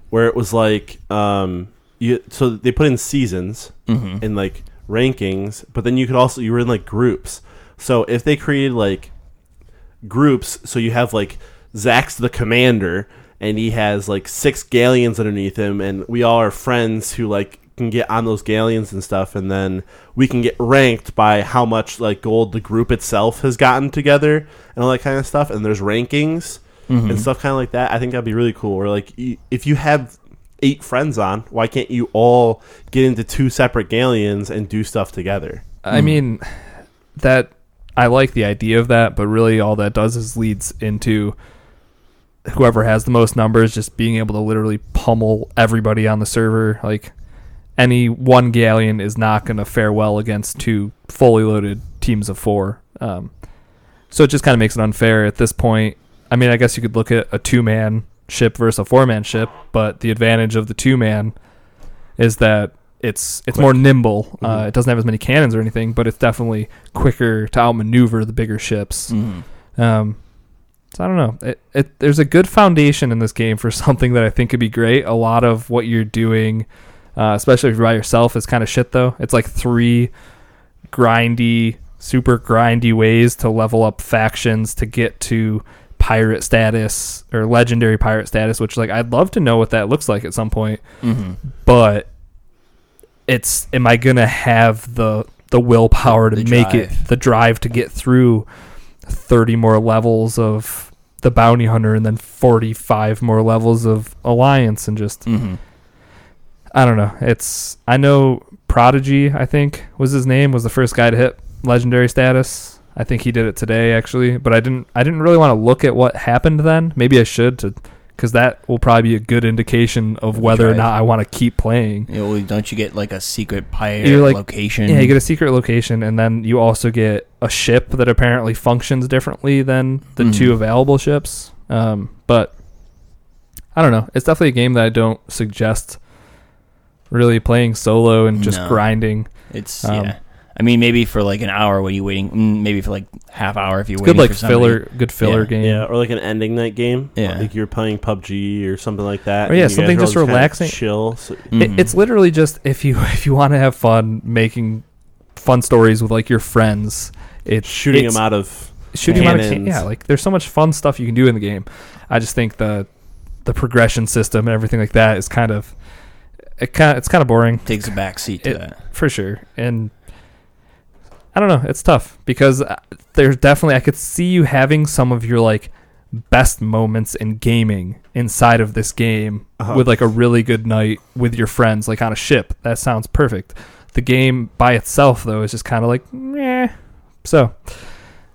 where it was like so they put in seasons and like rankings, but then you were in like groups. So if they created like groups, so you have like Zach's the commander and he has like 6 galleons underneath him, and we all are friends who like can get on those galleons and stuff, and then we can get ranked by how much like gold the group itself has gotten together and all that kind of stuff, and there's rankings and stuff kind of like that. I think that'd be really cool. Or like if you have 8 friends on, why can't you all get into 2 separate galleons and do stuff together? I mean, that I like the idea of that, but really all that does is leads into whoever has the most numbers just being able to literally pummel everybody on the server. Like any one galleon is not going to fare well against 2 fully loaded teams of 4. So it just kind of makes it unfair at this point. I mean, I guess you could look at a 2-man ship versus a 4-man ship, but the advantage of the 2-man is that it's more nimble. It doesn't have as many cannons or anything, but it's definitely quicker to outmaneuver the bigger ships. So I don't know. There's a good foundation in this game for something that I think could be great. A lot of what you're doing, especially if you're by yourself, is kind of shit, though. It's like 3 super grindy ways to level up factions to get to pirate status or legendary pirate status, which like I'd love to know what that looks like at some point. But am I gonna have the willpower to make it, the drive to get through 30 more levels of the bounty hunter and then 45 more levels of alliance and just I don't know. I know Prodigy, I think was his name, was the first guy to hit legendary status. I think he did it today actually, but I didn't really want to look at what happened then. Maybe I should, because that will probably be a good indication of whether or not I want to keep playing. Yeah, well, don't you get like a secret pirate location? Yeah, you get a secret location, and then you also get a ship that apparently functions differently than the two available ships. But I don't know. It's definitely a game that I don't suggest really playing solo and just grinding. It's I mean, maybe for like an hour when you're waiting, maybe for like half hour if you're waiting good, for somebody. Good filler game. Yeah, or like an ending night game. Yeah. Like you're playing PUBG or something like that. Or something just relaxing. Chill. So, it's literally just if you want to have fun making fun stories with like your friends, it's shooting them out of cannons. Yeah, like there's so much fun stuff you can do in the game. I just think the progression system and everything like that is it's kind of boring. Takes a back seat to that. For sure. And I don't know. It's tough because there's definitely, I could see you having some of your like best moments in gaming inside of this game with like a really good night with your friends, like on a ship. That sounds perfect. The game by itself though is just kind of like, meh. So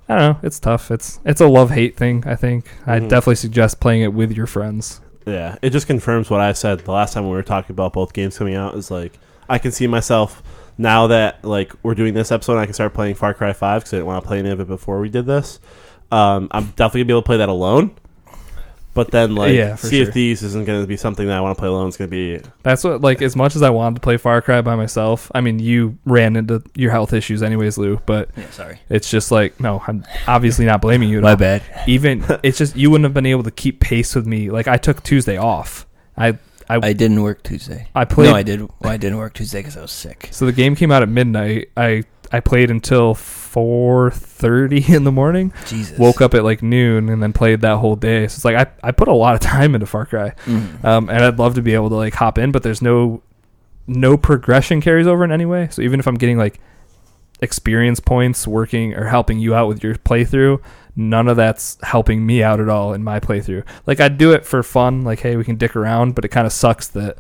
I don't know. It's tough. It's a love-hate thing, I think. I definitely suggest playing it with your friends. Yeah. It just confirms what I said the last time we were talking about both games coming out. Is like, I can see myself now that like we're doing this episode, I can start playing Far Cry 5 because I didn't want to play any of it before we did this. I'm definitely gonna be able to play that alone. But then like Sea of Thieves isn't gonna be something that I want to play alone. It's gonna be that's what, like, as much as I wanted to play Far Cry by myself. I mean, you ran into your health issues anyways, Lou. But sorry. It's just like, no, I'm obviously not blaming you at My all. bad. Even it's just you wouldn't have been able to keep pace with me. Like I took Tuesday off. I didn't work Tuesday. I played. No, I did. Well, I didn't work Tuesday because I was sick. So the game came out at midnight. I played until 4:30 in the morning. Jesus. Woke up at like noon and then played that whole day. So it's like I put a lot of time into Far Cry, and I'd love to be able to like hop in, but there's no progression carries over in any way. So even if I'm getting like experience points working or helping you out with your playthrough, none of that's helping me out at all in my playthrough. Like I'd do it for fun, like, hey, we can dick around, but it kind of sucks that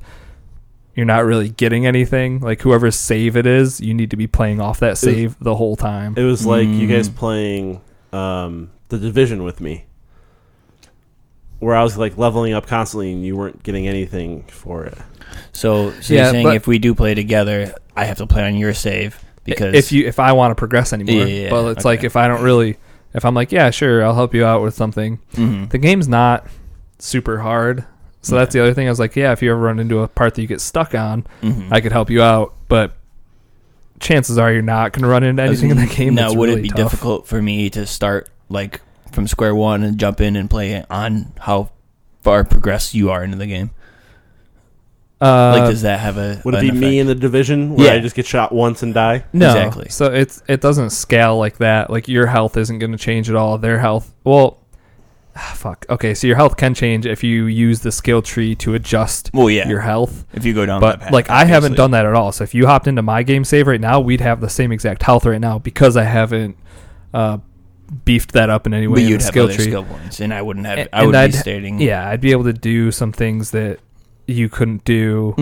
you're not really getting anything. Like whoever's save it is, you need to be playing off that save the whole time. It was like you guys playing The Division with me, where I was like leveling up constantly and you weren't getting anything for it. So you're saying if we do play together, I have to play on your save because if I want to progress anymore. Yeah, but it's like if I'm like, yeah, sure, I'll help you out with something. The game's not super hard. So that's the other thing. I was like, yeah, if you ever run into a part that you get stuck on, I could help you out. But chances are you're not going to run into anything in the game. Now, would really it be tough. difficult for me to start like from square one and jump in and play on how far progressed you are into the game? Like, does that have a? Would it be me in The Division where I just get shot once and die? No, exactly. So it doesn't scale like that. Like your health isn't going to change at all. Their health, well, fuck. Okay, so your health can change if you use the skill tree to adjust your health. If you go down but that path. Like I haven't done that at all. So if you hopped into my game save right now, we'd have the same exact health right now because I haven't beefed that up in any way. But in you'd the have skill other tree. skill points, and I wouldn't have. I would be stating. Yeah, I'd be able to do some things that you couldn't do.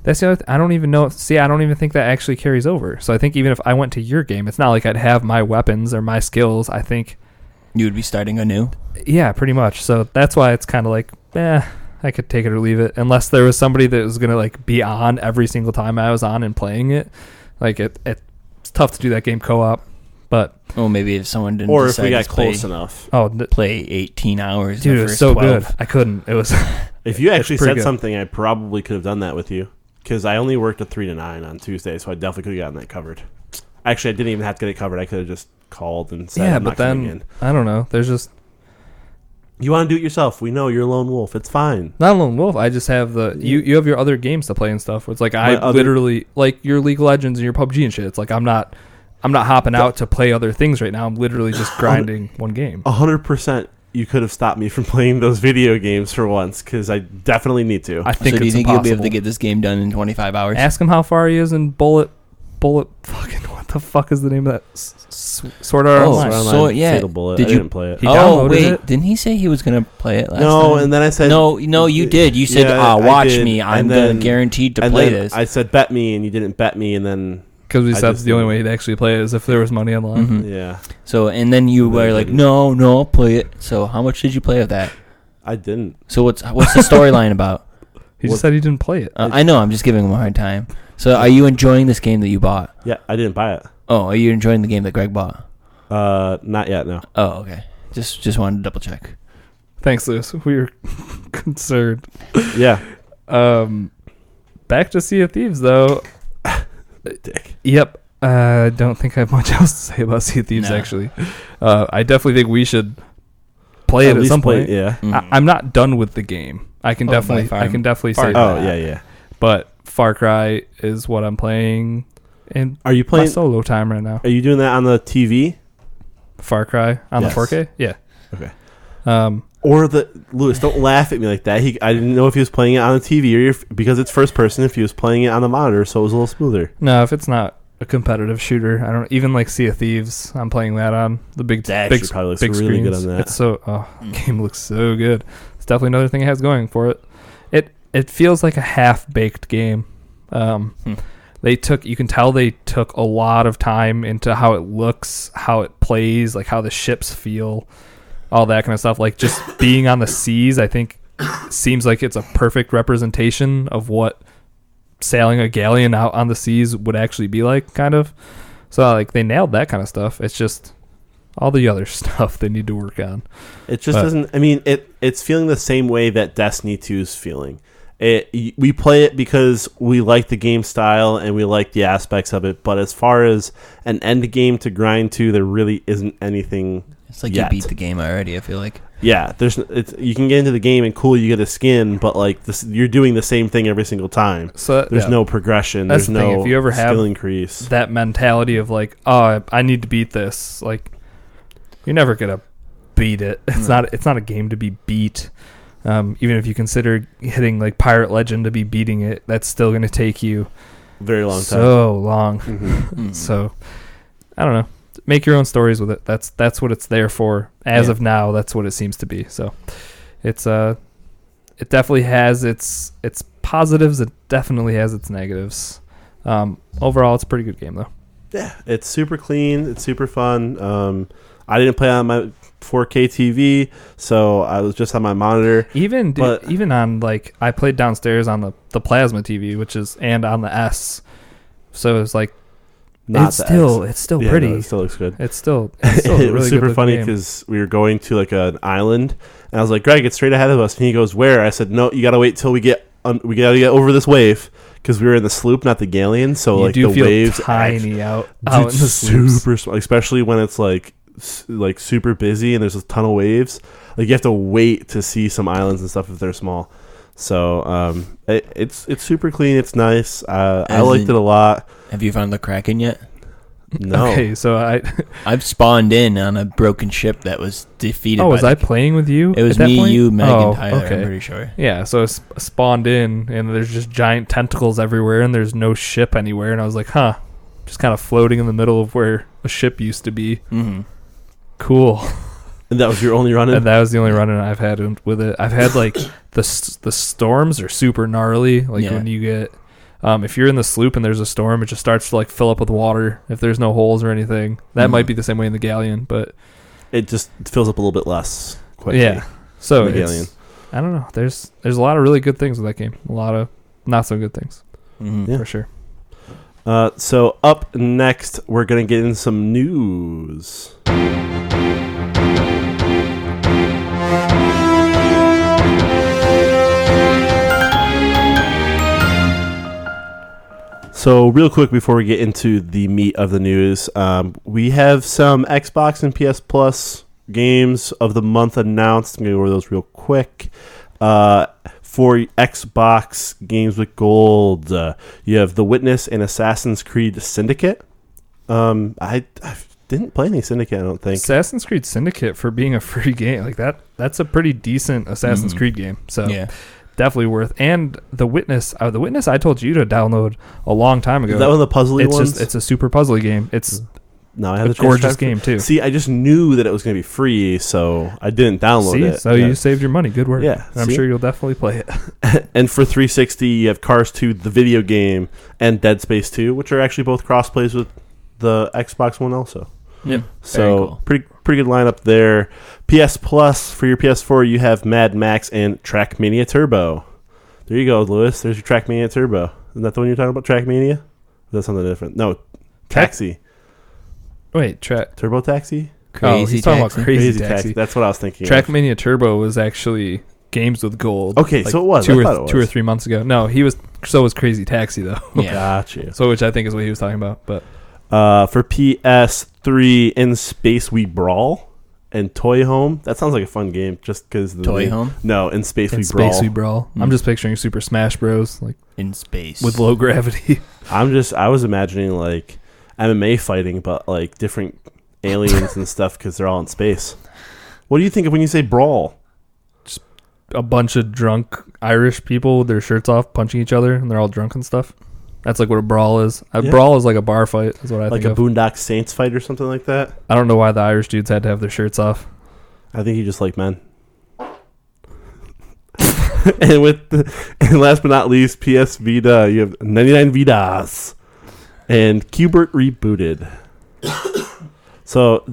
That's the other I don't even know. See, I don't even think that actually carries over. So I think even if I went to your game, it's not like I'd have my weapons or my skills. I think you would be starting anew. Yeah, pretty much. So that's why it's kind of like, I could take it or leave it. Unless there was somebody that was gonna like be on every single time I was on and playing it. Like it's tough to do that game co-op. But maybe if someone didn't, or if we got close enough, play 18 hours. Dude, it was so 12. Good. I couldn't. It was. If you actually said good. Something, I probably could have done that with you because I only worked a 3 to 9 on Tuesday, so I definitely could have gotten that covered. Actually, I didn't even have to get it covered. I could have just called and said, I'm not coming in. I don't know. There's just. You want to do it yourself. We know you're a lone wolf. It's fine. Not a lone wolf. I just have you have your other games to play and stuff. It's like literally like your League of Legends and your PUBG and shit. It's like I'm not hopping out to play other things right now. I'm literally just grinding one game. 100%. you could have stopped me from playing those video games for once, because I definitely need to. I think so do you think impossible. you'll be able to get this game done in 25 hours? Ask him how far he is in bullet. Fucking what the fuck is the name of that? Sword Art Online. So yeah. Fatal Bullet. Did I you didn't play it. He downloaded it? Didn't he say he was gonna play it last time? No, and then I said no. You did. You said, "Watch me. I'm gonna guaranteed to play this." I said, "Bet me," and you didn't bet me, and then because we said the only way he'd actually play it is if there was money on the line. Mm-hmm. Yeah. So and then you were like, "No, I'll play it." So how much did you play of that? I didn't. So what's the storyline about? He just said he didn't play it. I know. I'm just giving him a hard time. So are you enjoying this game that you bought? Yeah, I didn't buy it. Oh, are you enjoying the game that Greg bought? Not yet. No. Oh, okay. Just wanted to double check. Thanks, Lewis. We were concerned. Yeah. Back to Sea of Thieves, though. Dick. Yep. I don't think I have much else to say about Sea of Thieves, actually. I definitely think we should play it at some point. Yeah. Mm-hmm. I'm not done with the game. I can definitely say that. Oh, yeah. But Far Cry is what I'm playing in Are you playing my solo time right now. Are you doing that on the TV? Far Cry on the 4K? Yeah. Okay. Or Lewis, don't laugh at me like that. I didn't know if he was playing it on the TV or because it's first person, if he was playing it on the monitor, so it was a little smoother. No, if it's not a competitive shooter, I don't even like Sea of Thieves. I'm playing that on the big probably looks big really screens. good on that. It's game looks so good. It's definitely another thing it has going for it. It feels like a half-baked game. You can tell they took a lot of time into how it looks, how it plays, like how the ships feel, all that kind of stuff. Like just being on the seas, I think seems like it's a perfect representation of what sailing a galleon out on the seas would actually be like, kind of. So like they nailed that kind of stuff. It's just all the other stuff they need to work on. It just doesn't. I mean, it's feeling the same way that Destiny 2 is feeling. We play it because we like the game style and we like the aspects of it. But as far as an end game to grind to, there really isn't anything. It's like yet. You beat the game already, I feel like. Yeah, you can get into the game and cool, you get a skin, but like you're doing the same thing every single time. So there's no progression. That's there's no if you ever have skill increase. That mentality of like, oh, I need to beat this. Like, you're never gonna beat it. It's not a game to be beat. Even if you consider hitting like Pirate Legend to be beating it, that's still going to take you very long time. So long. So I don't know. Make your own stories with it. That's what it's there for. As of now, that's what it seems to be. So it's it definitely has its positives. It definitely has its negatives. Overall, it's a pretty good game though. Yeah, it's super clean. It's super fun. I didn't play on my 4K TV, so I was just on my monitor. Even on like I played downstairs on the plasma TV, and on the S. So it's like it's still pretty. No, it still looks good. It's still it really was super funny because we were going to like an island, and I was like, "Greg, it's straight ahead of us." And he goes, "Where?" I said, "No, you gotta wait till we gotta get over this wave." Because we were in the sloop, not the galleon, so you like do the feel waves tiny out in the super small, especially when it's like super busy and there's a ton of waves. Like you have to wait to see some islands and stuff if they're small. So it's super clean. It's nice. I liked it a lot. Have you found the Kraken yet? No. Okay, so I've spawned in on a broken ship that was defeated. Oh, was I playing with you? It was me, you, Meg, and Tyler. Okay. I'm pretty sure. Yeah, so it's spawned in, and there's just giant tentacles everywhere, and there's no ship anywhere. And I was like, huh, just kind of floating in the middle of where a ship used to be. Mm-hmm. Cool. And that was your only run-in? And that was the only run-in I've had with it. I've had like the storms are super gnarly. Like when you get. If you're in the sloop and there's a storm, it just starts to like fill up with water if there's no holes or anything. That might be the same way in the galleon, but it just fills up a little bit less quickly. Yeah. So the galleon. I don't know. There's a lot of really good things with that game. A lot of not so good things. Yeah. For sure. So up next, we're gonna get in some news. So real quick before we get into the meat of the news, we have some Xbox and PS Plus games of the month announced. I'm going to go over those real quick. For Xbox games with gold, you have The Witness and Assassin's Creed Syndicate. I didn't play any Syndicate, I don't think. Assassin's Creed Syndicate, for being a free game like that's a pretty decent Assassin's Creed game. So definitely worth. And The Witness, I told you to download a long time ago. Is that one of the puzzly ones? It's a super puzzly game. It's no, I have a gorgeous game too. See, I just knew that it was going to be free, so I didn't download it. So you saved your money. Good work. Yeah, I'm sure you'll definitely play it. And for 360, you have Cars 2, the video game, and Dead Space 2, which are actually both cross-plays with the Xbox One also. Yep. So cool. pretty good lineup there. PS Plus, for your PS4, you have Mad Max and Trackmania Turbo. There you go, Lewis. There's your Trackmania Turbo. Isn't that the one you're talking about, Trackmania? Or that's something different. No, Taxi. Wait, Turbo Taxi? He's talking about Crazy Taxi. That's what I was thinking. Trackmania Turbo was actually Games with Gold. Okay, so it was. 2 or 3 months ago. No, so was Crazy Taxi, though. Yeah. Gotcha. So, which I think is what he was talking about. But for PS3, In Space We Brawl and Toy Home. That sounds like a fun game just because the Toy Home? No, In Space We Brawl. In Space We Brawl. I'm just picturing Super Smash Bros. Like in space. With low gravity. I was imagining like MMA fighting, but like different aliens and stuff because they're all in space. What do you think of when you say brawl? Just a bunch of drunk Irish people with their shirts off punching each other, and they're all drunk and stuff. That's like what a brawl is. Brawl is like a bar fight, is what I think of. Like a Boondock Saints fight or something like that? I don't know why the Irish dudes had to have their shirts off. I think you just like men. and last but not least, PS Vita. You have 99 Vidas and Qbert Rebooted. So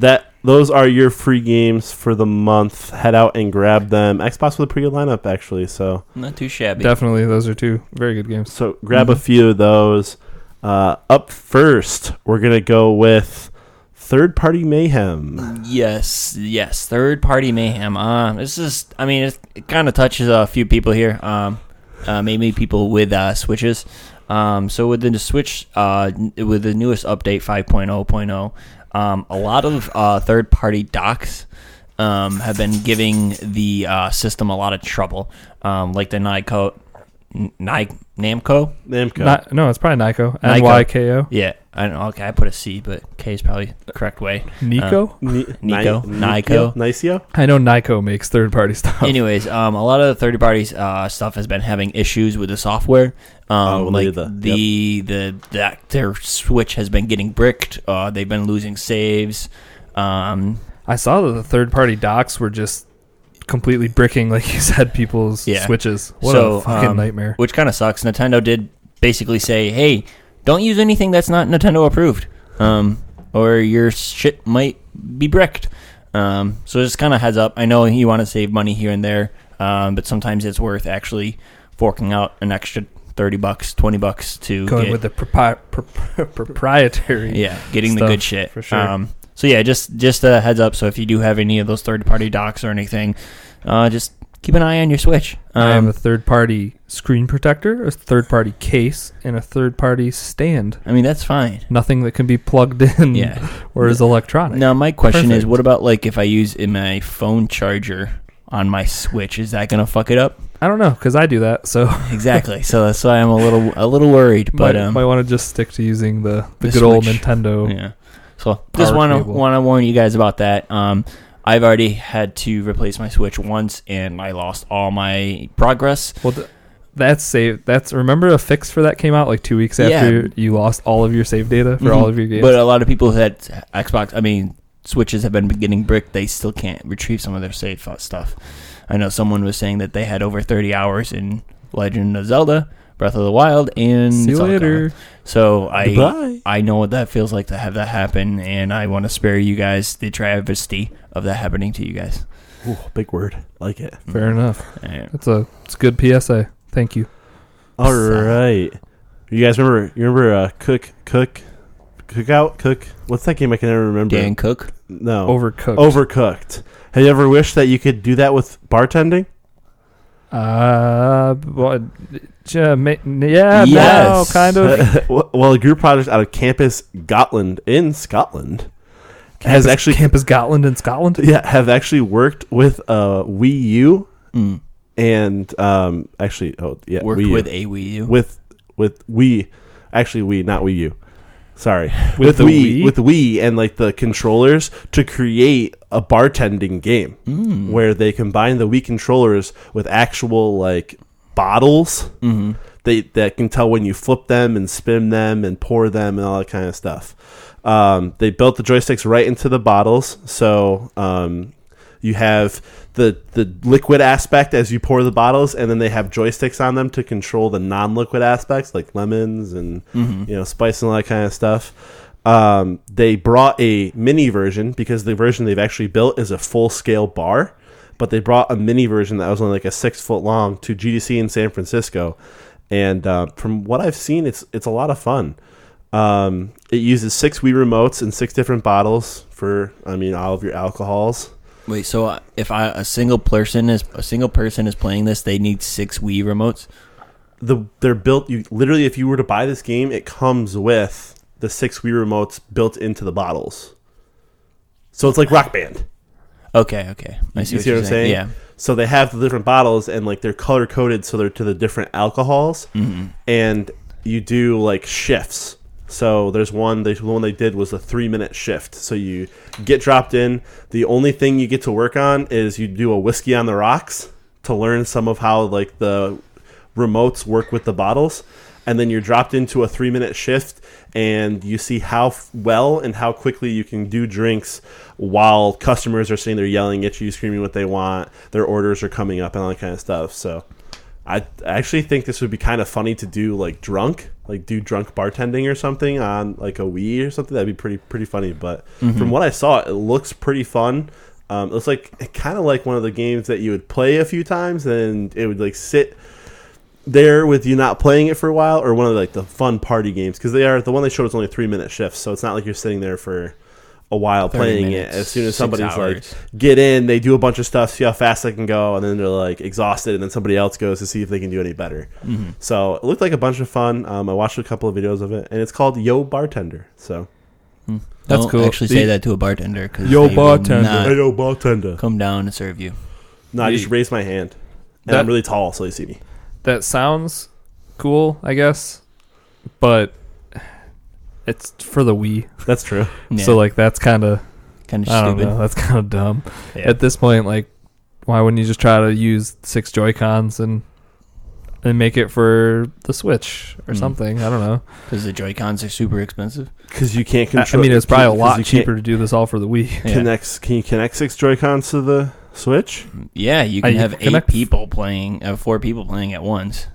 those are your free games for the month. Head out and grab them. Xbox with a pretty good lineup, actually. So not too shabby. Definitely, those are 2 very good games. So grab a few of those. Up first, we're gonna go with Third Party Mayhem. Yes. Third Party Mayhem. It kind of touches a few people here. Maybe people with Switches. So with the Switch, with the newest update 5.0.0. A lot of third-party docks have been giving the system a lot of trouble, like the Namco. No, it's probably Nyko. NYKO. Yeah, I don't know. Okay, I put a C, but K is probably the correct way. Nyko. Nyko. I know Nyko makes third-party stuff. Anyways, a lot of the third-party stuff has been having issues with the software. Their Switch has been getting bricked. They've been losing saves. I saw that the third-party docks were just completely bricking, like you said, people's Switches. What a fucking nightmare. Which kind of sucks. Nintendo did basically say, hey, don't use anything that's not Nintendo approved, or your shit might be bricked. So just kind of heads up. I know you want to save money here and there, but sometimes it's worth actually forking out an extra $30, $20 to going with the proprietary. Yeah, getting the good shit for sure. So yeah, just a heads up. So if you do have any of those third-party docks or anything, just keep an eye on your Switch. I have a third-party screen protector, a third-party case, and a third-party stand. I mean, that's fine. Nothing that can be plugged in or is electronic. Now, my question is, what about like if I use my phone charger on my Switch? Is that going to fuck it up? I don't know, because I do that. So exactly. So that's why I'm a little worried. But might want to just stick to using the good Switch. Old Nintendo. Yeah. So just want to warn you guys about that. I've already had to replace my Switch once, and I lost all my progress. Well, that's saved. Remember a fix for that came out like 2 weeks after you lost all of your save data for all of your games. But a lot of people that Switches have been getting bricked. They still can't retrieve some of their save stuff. I know someone was saying that they had over 30 hours in Legend of Zelda, Breath of the Wild, and see you later. So I know what that feels like to have that happen, and I want to spare you guys the travesty of that happening to you guys. Ooh, big word. Like it. Fair enough. Yeah. It's a good PSA. Thank you. All right. You guys remember Cookout? What's that game I can never remember? Dan Cook? No. Overcooked. Have you ever wished that you could do that with bartending? Yes. No, kind of. Well, a group project out of Campus Gotland in Scotland Campus Gotland in Scotland. Yeah, have actually worked with Wii U and worked with a Wii U with Wii, actually Wii, not Wii U. Sorry, with Wii and like the controllers to create a bartending game where they combine the Wii controllers with actual like bottles. That can tell when you flip them and spin them and pour them and all that kind of stuff. They built the joysticks right into the bottles, so you have the liquid aspect as you pour the bottles, and then they have joysticks on them to control the non-liquid aspects like lemons and spice and all that kind of stuff. They brought a mini version because the version they've actually built is a full-scale bar, but they brought a mini version that was only like a 6 foot long to GDC in San Francisco. And from what I've seen, it's a lot of fun. It uses 6 Wii remotes and 6 different bottles for all of your alcohols. Wait, so if a single person is playing this, they need 6 Wii remotes? They're built. Literally, if you were to buy this game, it comes with the 6 Wii remotes built into the bottles. So it's like Rock Band. Okay. I see what you're saying. Yeah. So they have the different bottles, and like they're color coded, so they're to the different alcohols, and you do like shifts. So there's one. The one they did was a 3-minute shift. So you get dropped in. The only thing you get to work on is you do a whiskey on the rocks to learn some of how like the remotes work with the bottles, and then you're dropped into a 3-minute shift, and you see how well and how quickly you can do drinks while customers are sitting there yelling at you, screaming what they want. Their orders are coming up and all that kind of stuff. So I actually think this would be kind of funny to do like drunk bartending or something on like a Wii or something. That'd be pretty funny. But from what I saw, it looks pretty fun. It looks like kind of like one of the games that you would play a few times and it would like sit there with you not playing it for a while, or one of like the fun party games, because the one they showed was only 3-minute shifts, so it's not like you're sitting there for a while playing it. As soon as somebody's like get in, they do a bunch of stuff, see how fast they can go, and then they're like exhausted, and then somebody else goes to see if they can do any better. So it looked like a bunch of fun. I watched a couple of videos of it, and it's called Yo Bartender. So that's cool. Actually say that to a bartender, because Yo Bartender, yo Bartender, come down and serve you. No, I just raise my hand, and I'm really tall, so they see me. That sounds cool, I guess, but it's for the Wii. That's true. Yeah. So like that's kind of stupid. That's kind of dumb. Yeah. At this point, like, why wouldn't you just try to use 6 JoyCons and make it for the Switch or something? I don't know. Because the JoyCons are super expensive. Because you can't control. I mean, it's probably a lot cheaper to do this all for the Wii. Yeah. Can you connect 6 JoyCons to the Switch? Yeah, you can have 4 people playing at once.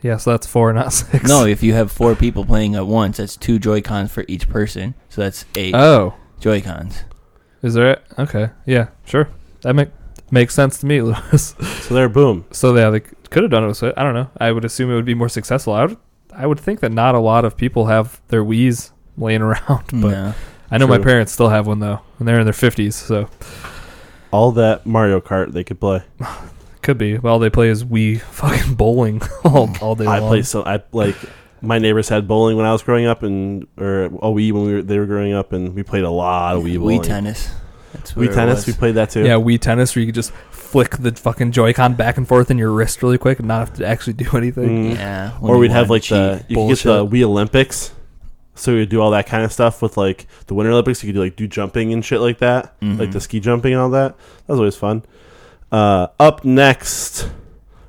Yeah, so that's 4, not 6. No, if you have 4 people playing at once, that's 2 JoyCons for each person. So that's 8 JoyCons. Is there? Okay. Yeah, sure. That makes sense to me, Lewis. So there, boom. So yeah, they could have done it with Switch. I don't know. I would assume it would be more successful. I would think that not a lot of people have their Wiis laying around, but no. I know my parents still have one though, and they're in their 50s, so all that Mario Kart they could play. Could be. Well, they play as Wii fucking bowling all day long. My neighbors had bowling when I was growing up, or a Wii when they were growing up, and we played a lot of Wii bowling. Wii tennis. Wii tennis, we played that too. Yeah, Wii tennis, where you could just flick the fucking Joy-Con back and forth in your wrist really quick and not have to actually do anything. Yeah. Or we'd have like you could get the Wii Olympics. So we'd do all that kind of stuff with like the Winter Olympics. You could do jumping and shit like that, like the ski jumping and all that. That was always fun. Up next,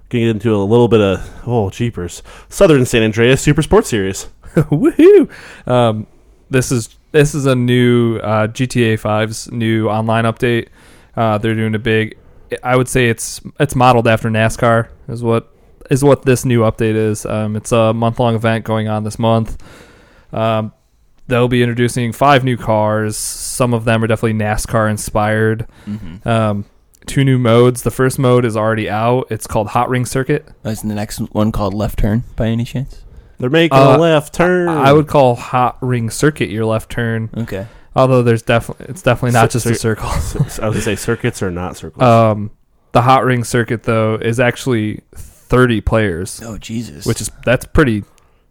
gonna get into a little bit of jeepers, Southern San Andreas Super Sports Series. Woohoo! This is a new GTA 5's new online update. They're doing a big. I would say it's modeled after NASCAR is what this new update is. It's a month-long event going on this month. They'll be introducing 5 new cars. Some of them are definitely NASCAR inspired. 2 new modes. The first mode is already out. It's called Hot Ring Circuit. Isn't the next one called Left Turn by any chance? They're making a left turn. I would call Hot Ring Circuit your left turn. Okay. Although it's definitely not just a circle. I was gonna say circuits are not circles. The Hot Ring Circuit though is actually 30 players. Oh Jesus!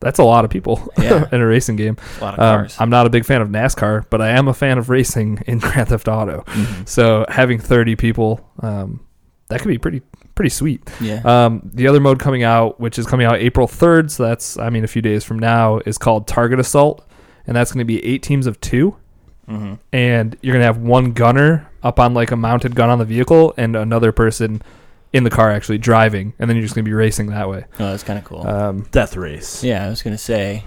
That's a lot of people in a racing game. A lot of cars. I'm not a big fan of NASCAR, but I am a fan of racing in Grand Theft Auto. So having 30 people, that could be pretty sweet. Yeah. The other mode coming out, which is coming out April 3rd, so that's a few days from now, is called Target Assault. and that's going to be 8 teams of 2. And you're going to have one gunner up on like a mounted gun on the vehicle and another person in the car actually driving, and then you're just going to be racing that way. Oh, that's kind of cool. Death race. Yeah, I was going to say.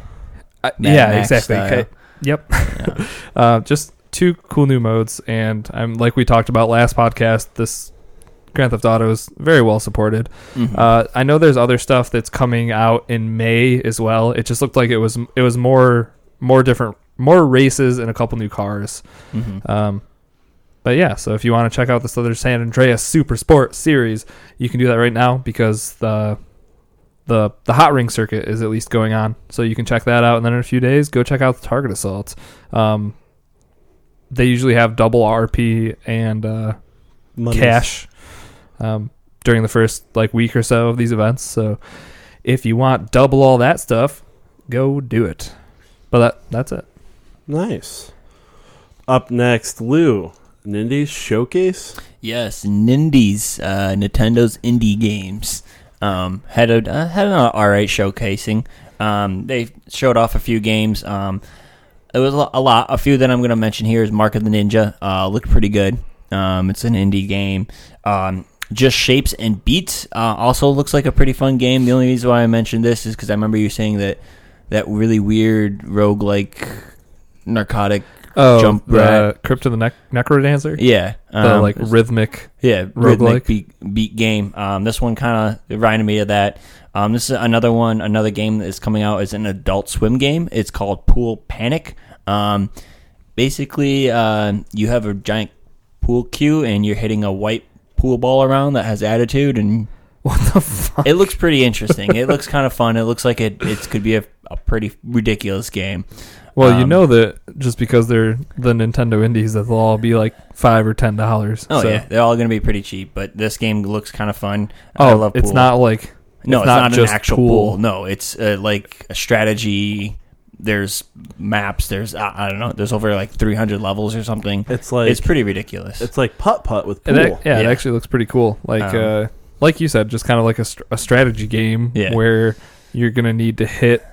Yeah, exactly. Okay. Yep. Yeah. Just 2 cool new modes, and I'm like we talked about last podcast, this Grand Theft Auto is very well supported. I know there's other stuff that's coming out in May as well. It just looked like it was more different, more races and a couple new cars. But yeah, so if you want to check out this other San Andreas Super Sport series, you can do that right now because the hot ring circuit is at least going on, so you can check that out. And then in a few days, go check out the target assaults. They usually have double RP and cash during the first like week or so of these events. So if you want double all that stuff, go do it. But that's it. Nice. Up next, Lou, Nindies Showcase. Yes, Nindies, Nintendo's indie games. Had an alright showcasing. They showed off a few games. It was a lot. A few that I'm going to mention here is Mark of the Ninja. Looked pretty good. It's an indie game. Just Shapes and Beats also looks like a pretty fun game. The only reason why I mentioned this is because I remember you saying that really weird roguelike narcotic jump rat. Crypt of the Necro Dancer? Yeah. The like rhythmic rhythmic beat game. This one kind of reminded me of that. This is another game that is coming out as an Adult Swim game. It's called Pool Panic. Basically, you have a giant pool cue and you're hitting a white pool ball around that has attitude, and what the fuck? It looks pretty interesting. It looks kind of fun. It looks like it could be a pretty ridiculous game. Well, you know that just because they're the Nintendo Indies, that they'll all be like $5 or $10. Oh, so. Yeah, they're all going to be pretty cheap. But this game looks kind of fun. I love pool. It's not like it's not an actual pool. No, it's like a strategy. There's maps. There's I don't know. There's over like 300 levels or something. It's pretty ridiculous. It's like putt-putt with pool. It actually looks pretty cool. Like you said, just kind of like a strategy game where you're gonna need to hit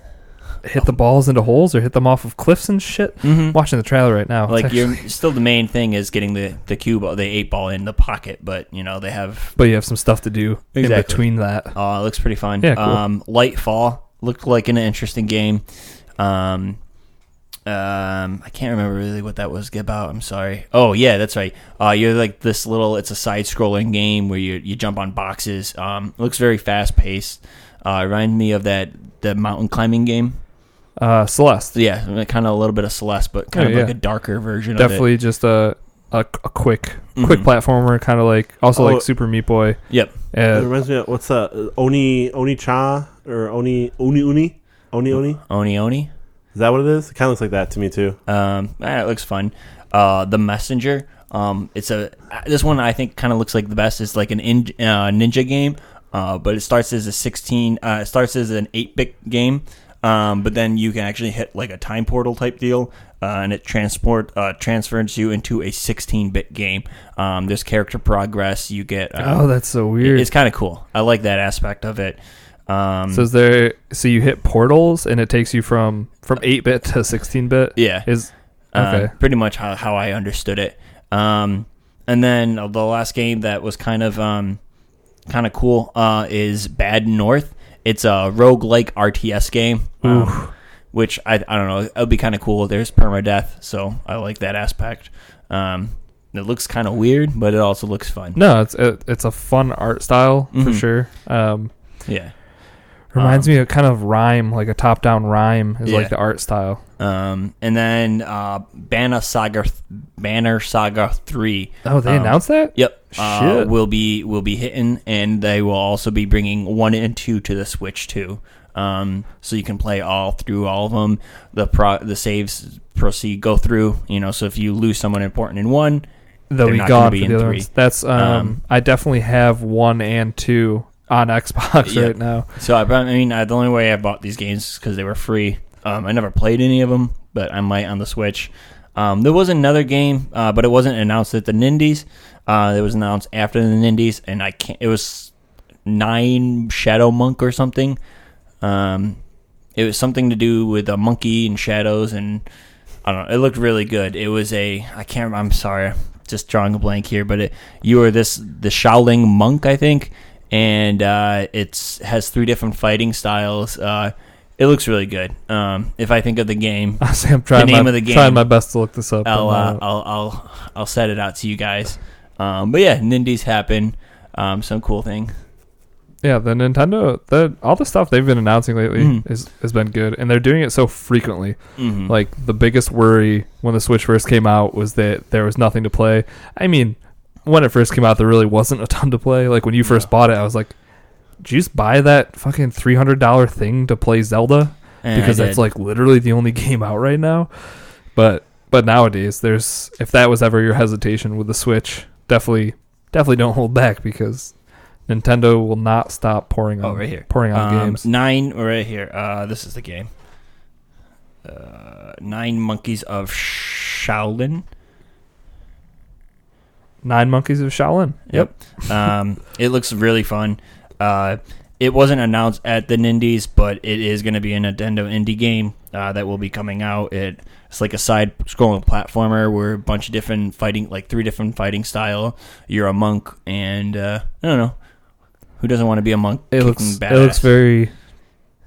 the balls into holes or hit them off of cliffs and shit. Watching the trailer right now. Like you're still, the main thing is getting the cue ball, the 8 ball in the pocket, but you have some stuff to do in between that. Oh, it looks pretty fun. Yeah, cool. Lightfall looked like an interesting game. I can't remember really what that was about. I'm sorry. Oh yeah, that's right. You're like this little. It's a side-scrolling game where you jump on boxes. It looks very fast-paced. Reminded me of the mountain climbing game. Celeste. Yeah, kind of a little bit of Celeste, but kind of like a darker version. Definitely of it. Just a quick platformer, kind of like like Super Meat Boy. Yep. It reminds me of what's that? Oni Cha or Oni. Is that what it is? It kind of looks like that to me too. It looks fun. The Messenger. This one I think kind of looks like the best. It's like an ninja game, but it starts as an 8-bit game. But then you can actually hit like a time portal type deal, and it transfers you into a 16-bit game. There's character progress. You get. That's so weird. It's kind of cool. I like that aspect of it. So you hit portals and it takes you from 8-bit to 16-bit? Yeah. Okay. Pretty much how I understood it. And then the last game that was kind of cool is Bad North. It's a roguelike RTS game, which I don't know. It would be kind of cool. There's permadeath, so I like that aspect. It looks kind of weird, but it also looks fun. No, it's a fun art style for sure. Yeah. Reminds me of kind of Rhyme, like a top-down Rhyme is like the art style. And then Banner Saga 3. Oh, they announced that? Yep. Shit. Will be hitting, and they will also be bringing 1 and 2 to the Switch too. So you can play through all of them. The saves go through. So if you lose someone important in 1, they'll be gone for the other ones. That's I definitely have 1 and 2 on Xbox right now. So the only way I bought these games is because they were free. I never played any of them, but I might on the Switch. There was another game, but it wasn't announced at the Nindies. It was announced after the Nindies, and it was 9 Shadow Monk or something. It was something to do with a monkey and shadows, and I don't know. It looked really good. It was I'm sorry, just drawing a blank here, but you were the Shaolin monk, I think, and it has 3 different fighting styles. It looks really good. If I think of the game, I'm trying my best to look this up. I'll set it out to you guys. But yeah, Nindies happen. Some cool thing. Yeah, the Nintendo, all the stuff they've been announcing lately has been good, and they're doing it so frequently. Mm-hmm. Like, the biggest worry when the Switch first came out was that there was nothing to play. I mean, when it first came out, there really wasn't a ton to play. Like, when you first bought it, I was like, did you just buy that fucking $300 thing to play Zelda? Because that's, like, literally the only game out right now. But nowadays, if that was ever your hesitation with the Switch, definitely don't hold back, because Nintendo will not stop pouring on games. 9 right here. This is the game. 9 Monkeys of Shaolin. 9 Monkeys of Shaolin. Yep. It looks really fun. It wasn't announced at the Nindies, but it is going to be a Nintendo indie game that will be coming out. It's like a side-scrolling platformer where a bunch of different fighting, like 3 different fighting style. You're a monk, and I don't know. Who doesn't want to be a monk? It looks very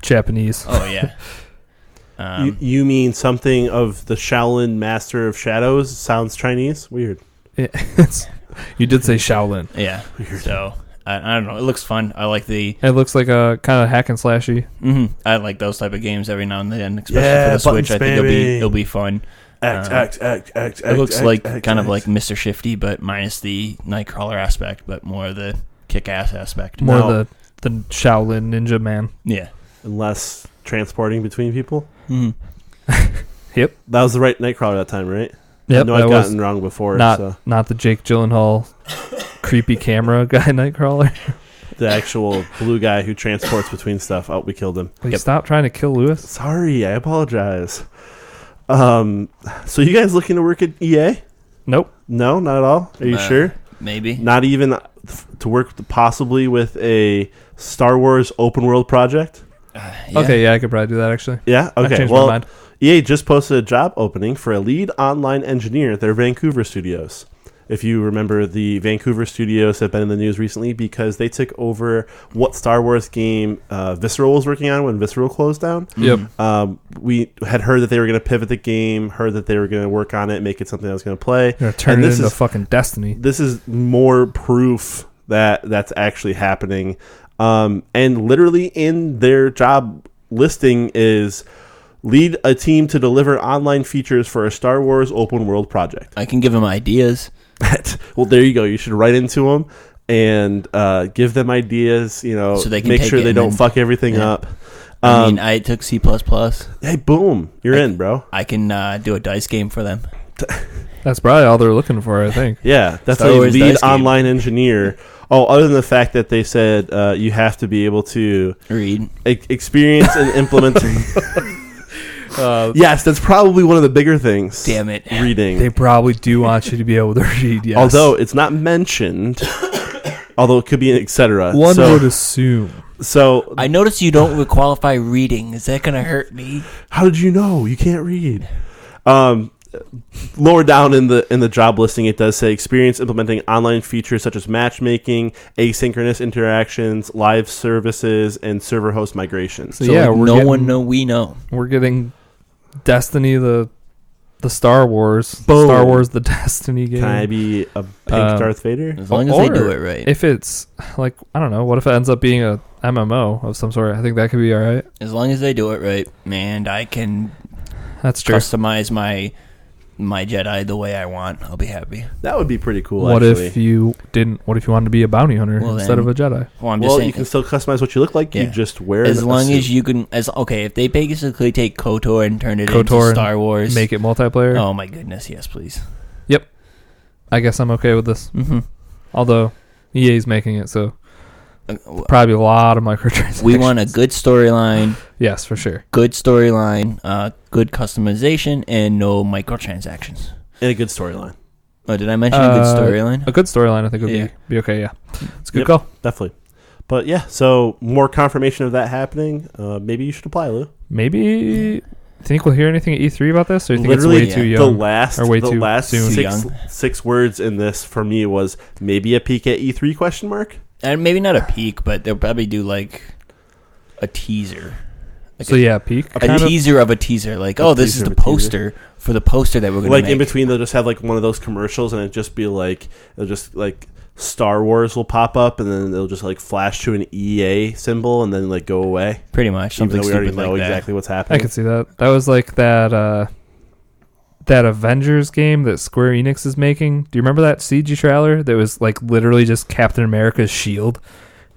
Japanese. Oh, yeah. You mean something of the Shaolin Master of Shadows? Sounds Chinese? Weird. You did say Shaolin. Yeah. Weird. So, I don't know. It looks fun. I like It looks like a kind of hack and slashy. Mm-hmm. I like those type of games every now and then, especially for the Switch. I think it'll be fun. It looks like kind of like Mr. Shifty, but minus the Nightcrawler aspect, but more of the kick-ass aspect. More the Shaolin Ninja Man. Yeah. And less transporting between people. Mm-hmm. Yep. That was the right Nightcrawler that time, right? Yep. I know I've gotten wrong before. Not the Jake Gyllenhaal creepy camera guy Nightcrawler. The actual blue guy who transports between stuff. Oh, we killed him. Stop trying to kill Lewis. Sorry, I apologize. So you guys looking to work at EA? Nope. No, not at all? Are you sure? Maybe. Not even to work possibly with a Star Wars open world project? Yeah. Okay, yeah, I could probably do that, actually. Yeah? Okay. I changed my mind. EA just posted a job opening for a lead online engineer at their Vancouver studios. If you remember, the Vancouver studios have been in the news recently because they took over what Star Wars game Visceral was working on when Visceral closed down. Yep. We had heard that they were going to pivot the game, heard that they were going to work on it, make it something that was going to play. They're going to turn it into fucking Destiny. This is more proof that that's actually happening. And literally in their job listing is lead a team to deliver online features for a Star Wars open world project. I can give them ideas. Well, there you go. You should write into them and give them ideas, so they can make sure they don't fuck everything up. I took C++. Hey, boom. You're in, bro. I can do a dice game for them. That's probably all they're looking for, I think. Yeah, that's a lead online engineer. Oh, other than the fact that they said you have to be able to read, experience and implement. Yes, that's probably one of the bigger things. Damn it. Reading. They probably do want you to be able to read, yes. Although it's not mentioned, although it could be an etc. One would assume. So I noticed you don't qualify reading. Is that going to hurt me? How did you know? You can't read. Lower down in the job listing, it does say experience implementing online features such as matchmaking, asynchronous interactions, live services, and server host migrations. So yeah, we know. We're getting Destiny, the Star Wars. Boom. Star Wars, the Destiny game. Can I be a pink Darth Vader? As long as they do it right. If it's, like, I don't know, what if it ends up being a MMO of some sort? I think that could be all right. As long as they do it right, man, I can That's true. Customize my Jedi the way I want. I'll be happy. That would be pretty cool. What if you didn't? What if you wanted to be a bounty hunter instead of a Jedi? Well, you can still customize what you look like. Yeah. You just wear as long as you can. If they basically take KOTOR and turn it into Star Wars, make it multiplayer. Oh my goodness, yes, please. Yep, I guess I'm okay with this. Mm-hmm. Although EA's making it, so probably a lot of microtransactions. We want a good storyline. Yes, for sure. Good storyline, good customization, and no microtransactions. And a good storyline. Oh, did I mention a good storyline? A good storyline, I think, would be okay, yeah. It's a good call. Definitely. But yeah, so more confirmation of that happening. Maybe you should apply, Lou. Maybe. Think we'll hear anything at E3 about this, or you think Literally, it's way too young? The last six words in this for me was maybe a peek at E3 question mark. And maybe not a peek, but they'll probably do like a teaser. Like peek. A teaser of a teaser. Like, this is the poster for the poster that we're going to make. In between, they'll just have like one of those commercials, and it'll just be like, Star Wars will pop up, and then they'll just like flash to an EA symbol, and then like go away. Pretty much, something Even though we already know like exactly what's happening. I can see that. That was like that Avengers game that Square Enix is making. Do you remember that CG trailer that was like literally just Captain America's shield,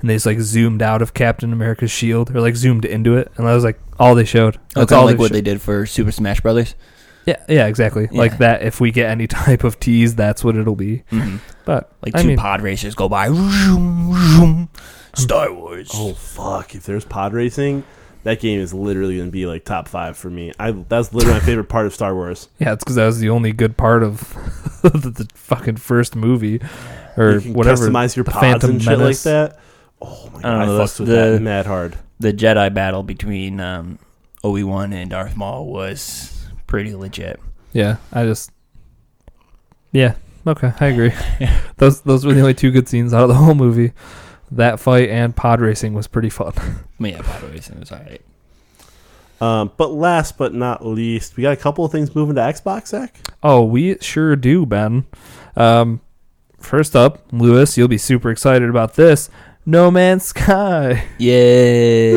and they just like zoomed out of Captain America's shield, or like zoomed into it, and that was like all they showed. That's all like what they did for Super Smash Brothers. Yeah, exactly. Yeah. Like that. If we get any type of tease, that's what it'll be. Mm-hmm. But like two pod racers go by. Vroom, vroom, Star Wars. Oh fuck! If there's pod racing, that game is literally going to be like top 5 for me. That's literally my favorite part of Star Wars. Yeah, it's because that was the only good part of the fucking first movie, or you can whatever. Customize your pods Phantom and shit Menace. like that. Oh my god! I fucked with that mad hard. The Jedi battle between Obi-Wan and Darth Maul was pretty legit. Yeah, okay, I agree. Those were the only 2 good scenes out of the whole movie. That fight and pod racing was pretty fun. Yeah, pod racing was alright. But last but not least, we got a couple of things moving to Xbox, Zach. Oh, we sure do, Ben. First up, Lewis, you'll be super excited about this. No Man's Sky. Yay!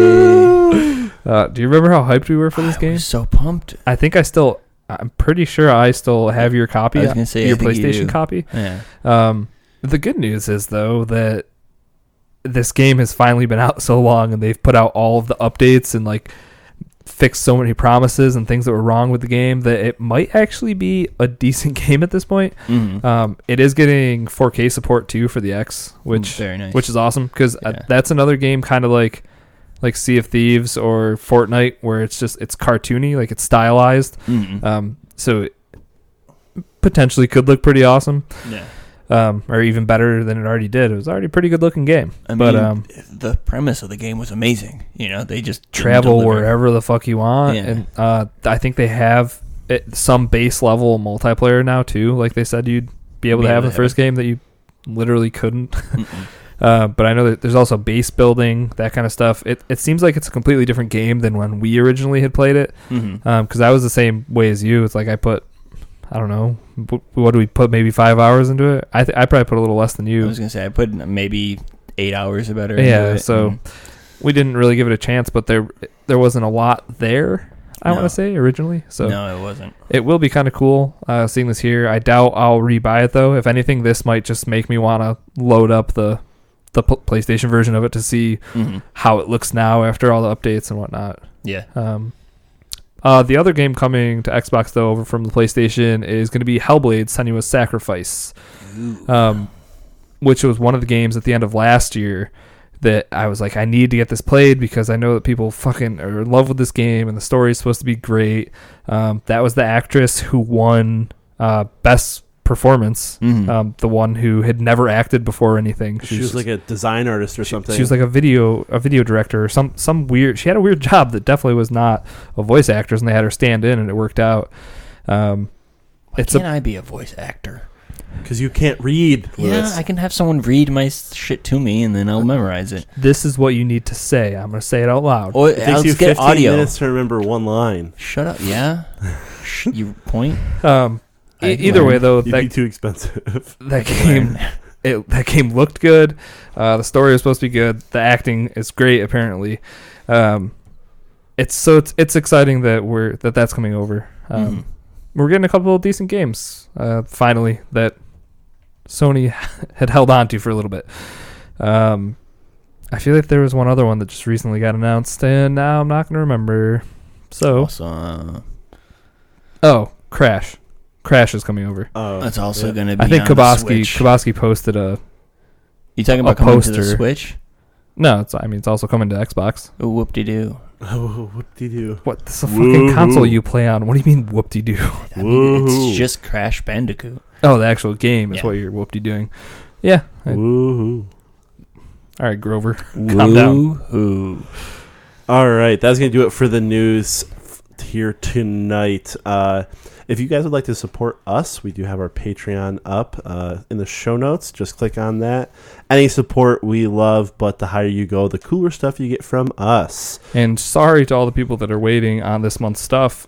Do you remember how hyped we were for this game? I was so pumped. I'm pretty sure I still have your copy. I was gonna say, your PlayStation copy. Yeah. The good news is though that this game has finally been out so long, and they've put out all of the updates and like fixed so many promises and things that were wrong with the game that it might actually be a decent game at this point. Mm-hmm. It is getting 4K support too for the X, which very nice. Which is awesome because that's another game kind of like Sea of Thieves or Fortnite, where it's cartoony, like it's stylized. Mm-hmm. So it potentially could look pretty awesome. Yeah. Or even better than it already did. It was already a pretty good looking game. The premise of the game was amazing. They just travel wherever the fuck you want. Yeah. And I think they have some base level multiplayer now too. Like they said you'd be able to have in the first game that you literally couldn't. But I know that there's also base building, that kind of stuff. It seems like it's a completely different game than when we originally had played it. Because I was the same way as you. It's like I put, I don't know, what do we put, maybe 5 hours into it? I probably put a little less than you. I was going to say, I put maybe 8 hours or better into it. So we didn't really give it a chance, but there wasn't a lot there, I want to say, originally. So no, it wasn't. It will be kind of cool seeing this here. I doubt I'll rebuy it, though. If anything, this might just make me want to load up the PlayStation version of it to see how it looks now after all the updates and whatnot. Yeah. The other game coming to Xbox, though, over from the PlayStation is going to be Hellblade: Senua's Sacrifice, which was one of the games at the end of last year that I was like, I need to get this played because I know that people fucking are in love with this game and the story is supposed to be great. That was the actress who won Best Performance, the one who had never acted before or anything. She was like a design artist or something. She was like a video director or some weird. She had a weird job that definitely was not a voice actress, and they had her stand in, and it worked out. Why can't I be a voice actor? Because you can't read. Yeah, I can have someone read my shit to me, and then I'll memorize it. This is what you need to say. I'm going to say it out loud. Or it takes you 15 minutes to remember one line. Shut up. Yeah. You point. Either way, though, it'd be too expensive. That game looked good. The story was supposed to be good. The acting is great, apparently. It's exciting that that's coming over. We're getting a couple of decent games finally that Sony had held on to for a little bit. I feel like there was one other one that just recently got announced, and now I'm not going to remember. So, Crash. Crash is coming over. Oh, that's also going to be. I think on Kabowski posted a. You talking about coming to the Switch? No, it's also coming to Xbox. Oh, whoop-de-doo. Oh, whoop-de-doo. What? This is a fucking console you play on. What do you mean whoop-de-doo? I mean, it's just Crash Bandicoot. Oh, the actual game is what you're whoop-de-doing. Yeah. Woohoo. All right, Grover, calm down. Woo-hoo. All right, that's going to do it for the news here tonight. If you guys would like to support us, we do have our Patreon up in the show notes. Just click on that. Any support we love, but the higher you go, the cooler stuff you get from us. And sorry to all the people that are waiting on this month's stuff.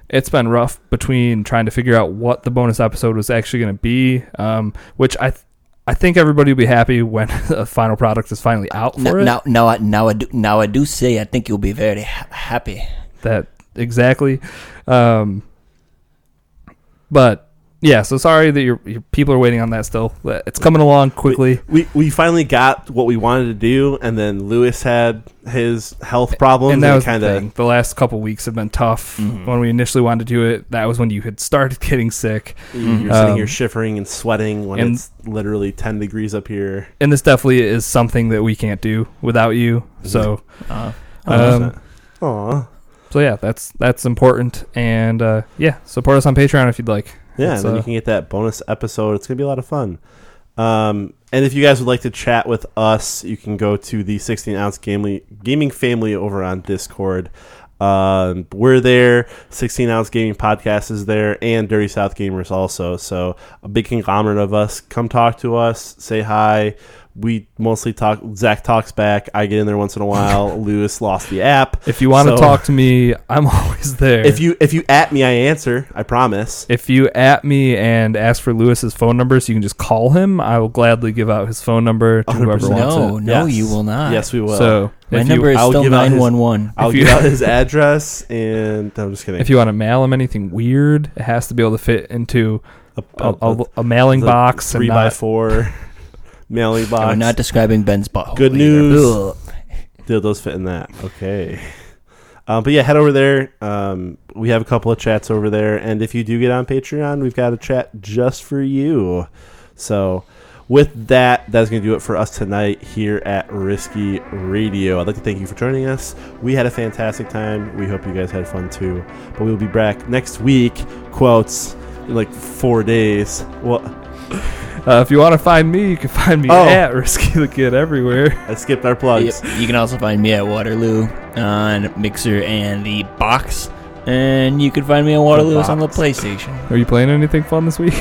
It's been rough between trying to figure out what the bonus episode was actually going to be, which I think everybody will be happy when the final product is finally out for it. Now I do say I think you'll be very happy. That exactly. But yeah, so sorry that your people are waiting on that still. It's coming along quickly. We finally got what we wanted to do, and then Lewis had his health problems. And that was kind of the last couple weeks have been tough. When we initially wanted to do it, that was when you had started getting sick. You're sitting here shivering and sweating when it's literally 10 degrees up here. And this definitely is something that we can't do without you. So, So yeah, that's important, and support us on Patreon if you'd like. Yeah, and then you can get that bonus episode. It's gonna be a lot of fun. And if you guys would like to chat with us, you can go to the 16-ounce gaming family over on Discord. We're there. 16-ounce gaming podcast is there, and Dirty South Gamers also. So a big conglomerate of us. Come talk to us. Say hi. We mostly talk. Zach talks back. I get in there once in a while. Lewis lost the app. If you want to talk to me, I'm always there. If you at me, I answer. I promise. If you at me and ask for Lewis's phone number, so you can just call him, I will gladly give out his phone number to whoever wants it. No, you will not. Yes, we will. So my number is still 911. I'll give out his address, and I'm just kidding. If you want to mail him anything weird, it has to be able to fit into a mailing box. 3x4 mailing box. We're not describing Ben's butthole. Good news. Dildos fit in that. Okay. But yeah, head over there. We have a couple of chats over there, and if you do get on Patreon, we've got a chat just for you. So with that, that's going to do it for us tonight here at Risky Radio. I'd like to thank you for joining us. We had a fantastic time. We hope you guys had fun too. But we'll be back next week, quotes, in like 4 days. What? If you want to find me, you can find me at Risky the Kid everywhere. I skipped our plugs. Yep. You can also find me at WaterLou on Mixer and the Box. And you can find me on WaterLou on the PlayStation. Are you playing anything fun this week?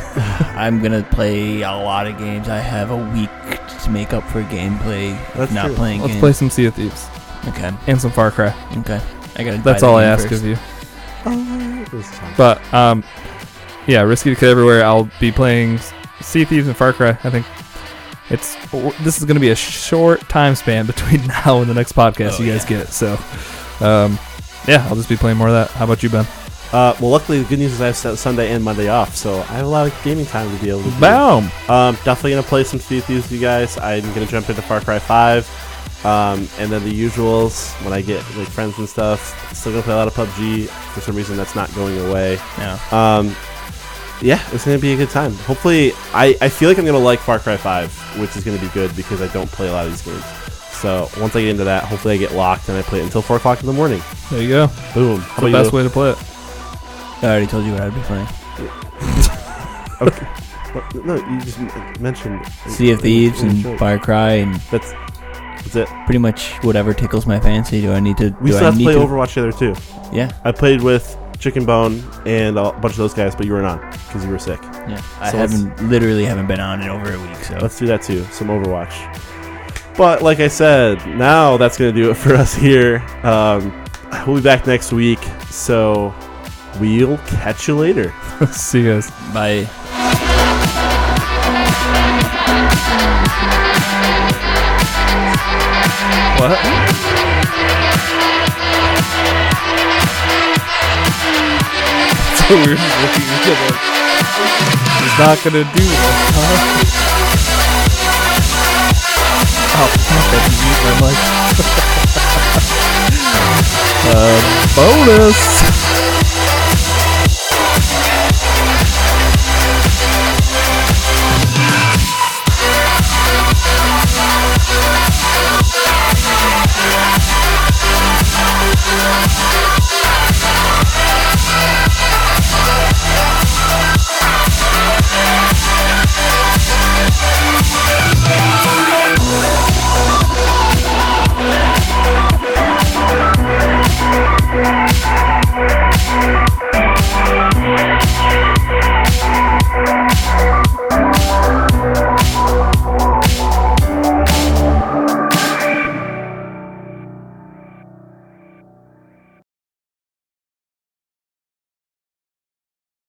I'm going to play a lot of games. I have a week to make up for gameplay. That's not true. playing Let's games. play some Sea of Thieves. Okay. And some Far Cry. Okay. That's all I ask of you. But, yeah, Risky the Kid everywhere. I'll be playing Sea of Thieves and Far Cry. I think this is going to be a short time span between now and the next podcast you guys get. So, yeah, I'll just be playing more of that. How about you, Ben? Well, luckily the good news is I have Sunday and Monday off, so I have a lot of gaming time to be able to do. Boom! Definitely going to play some Sea of Thieves with you guys. I'm going to jump into Far Cry 5. And then the usuals when I get like friends and stuff. Still going to play a lot of PUBG. For some reason, that's not going away. Yeah. Yeah, it's going to be a good time. Hopefully, I feel like I'm going to like Far Cry 5, which is going to be good because I don't play a lot of these games. So once I get into that, hopefully I get locked and I play it until 4 o'clock in the morning. There you go. Boom. That's the best way to play it. I already told you what I'd be playing. Okay. No, you just mentioned Sea of Thieves and Far Cry, and that's it. Pretty much whatever tickles my fancy. Do I need to? We still have to play Overwatch together too. Yeah. I played with Chicken Bone and a bunch of those guys, but you were not because you were sick. Yeah. I haven't been on in over a week, so let's do that too. Some Overwatch. But like I said, now that's going to do it for us here. We'll be back next week, so we'll catch you later. See you guys. Bye. What? So we're just looking at each other. He's not gonna do it, huh? Oh, that you use my mic. Bonus.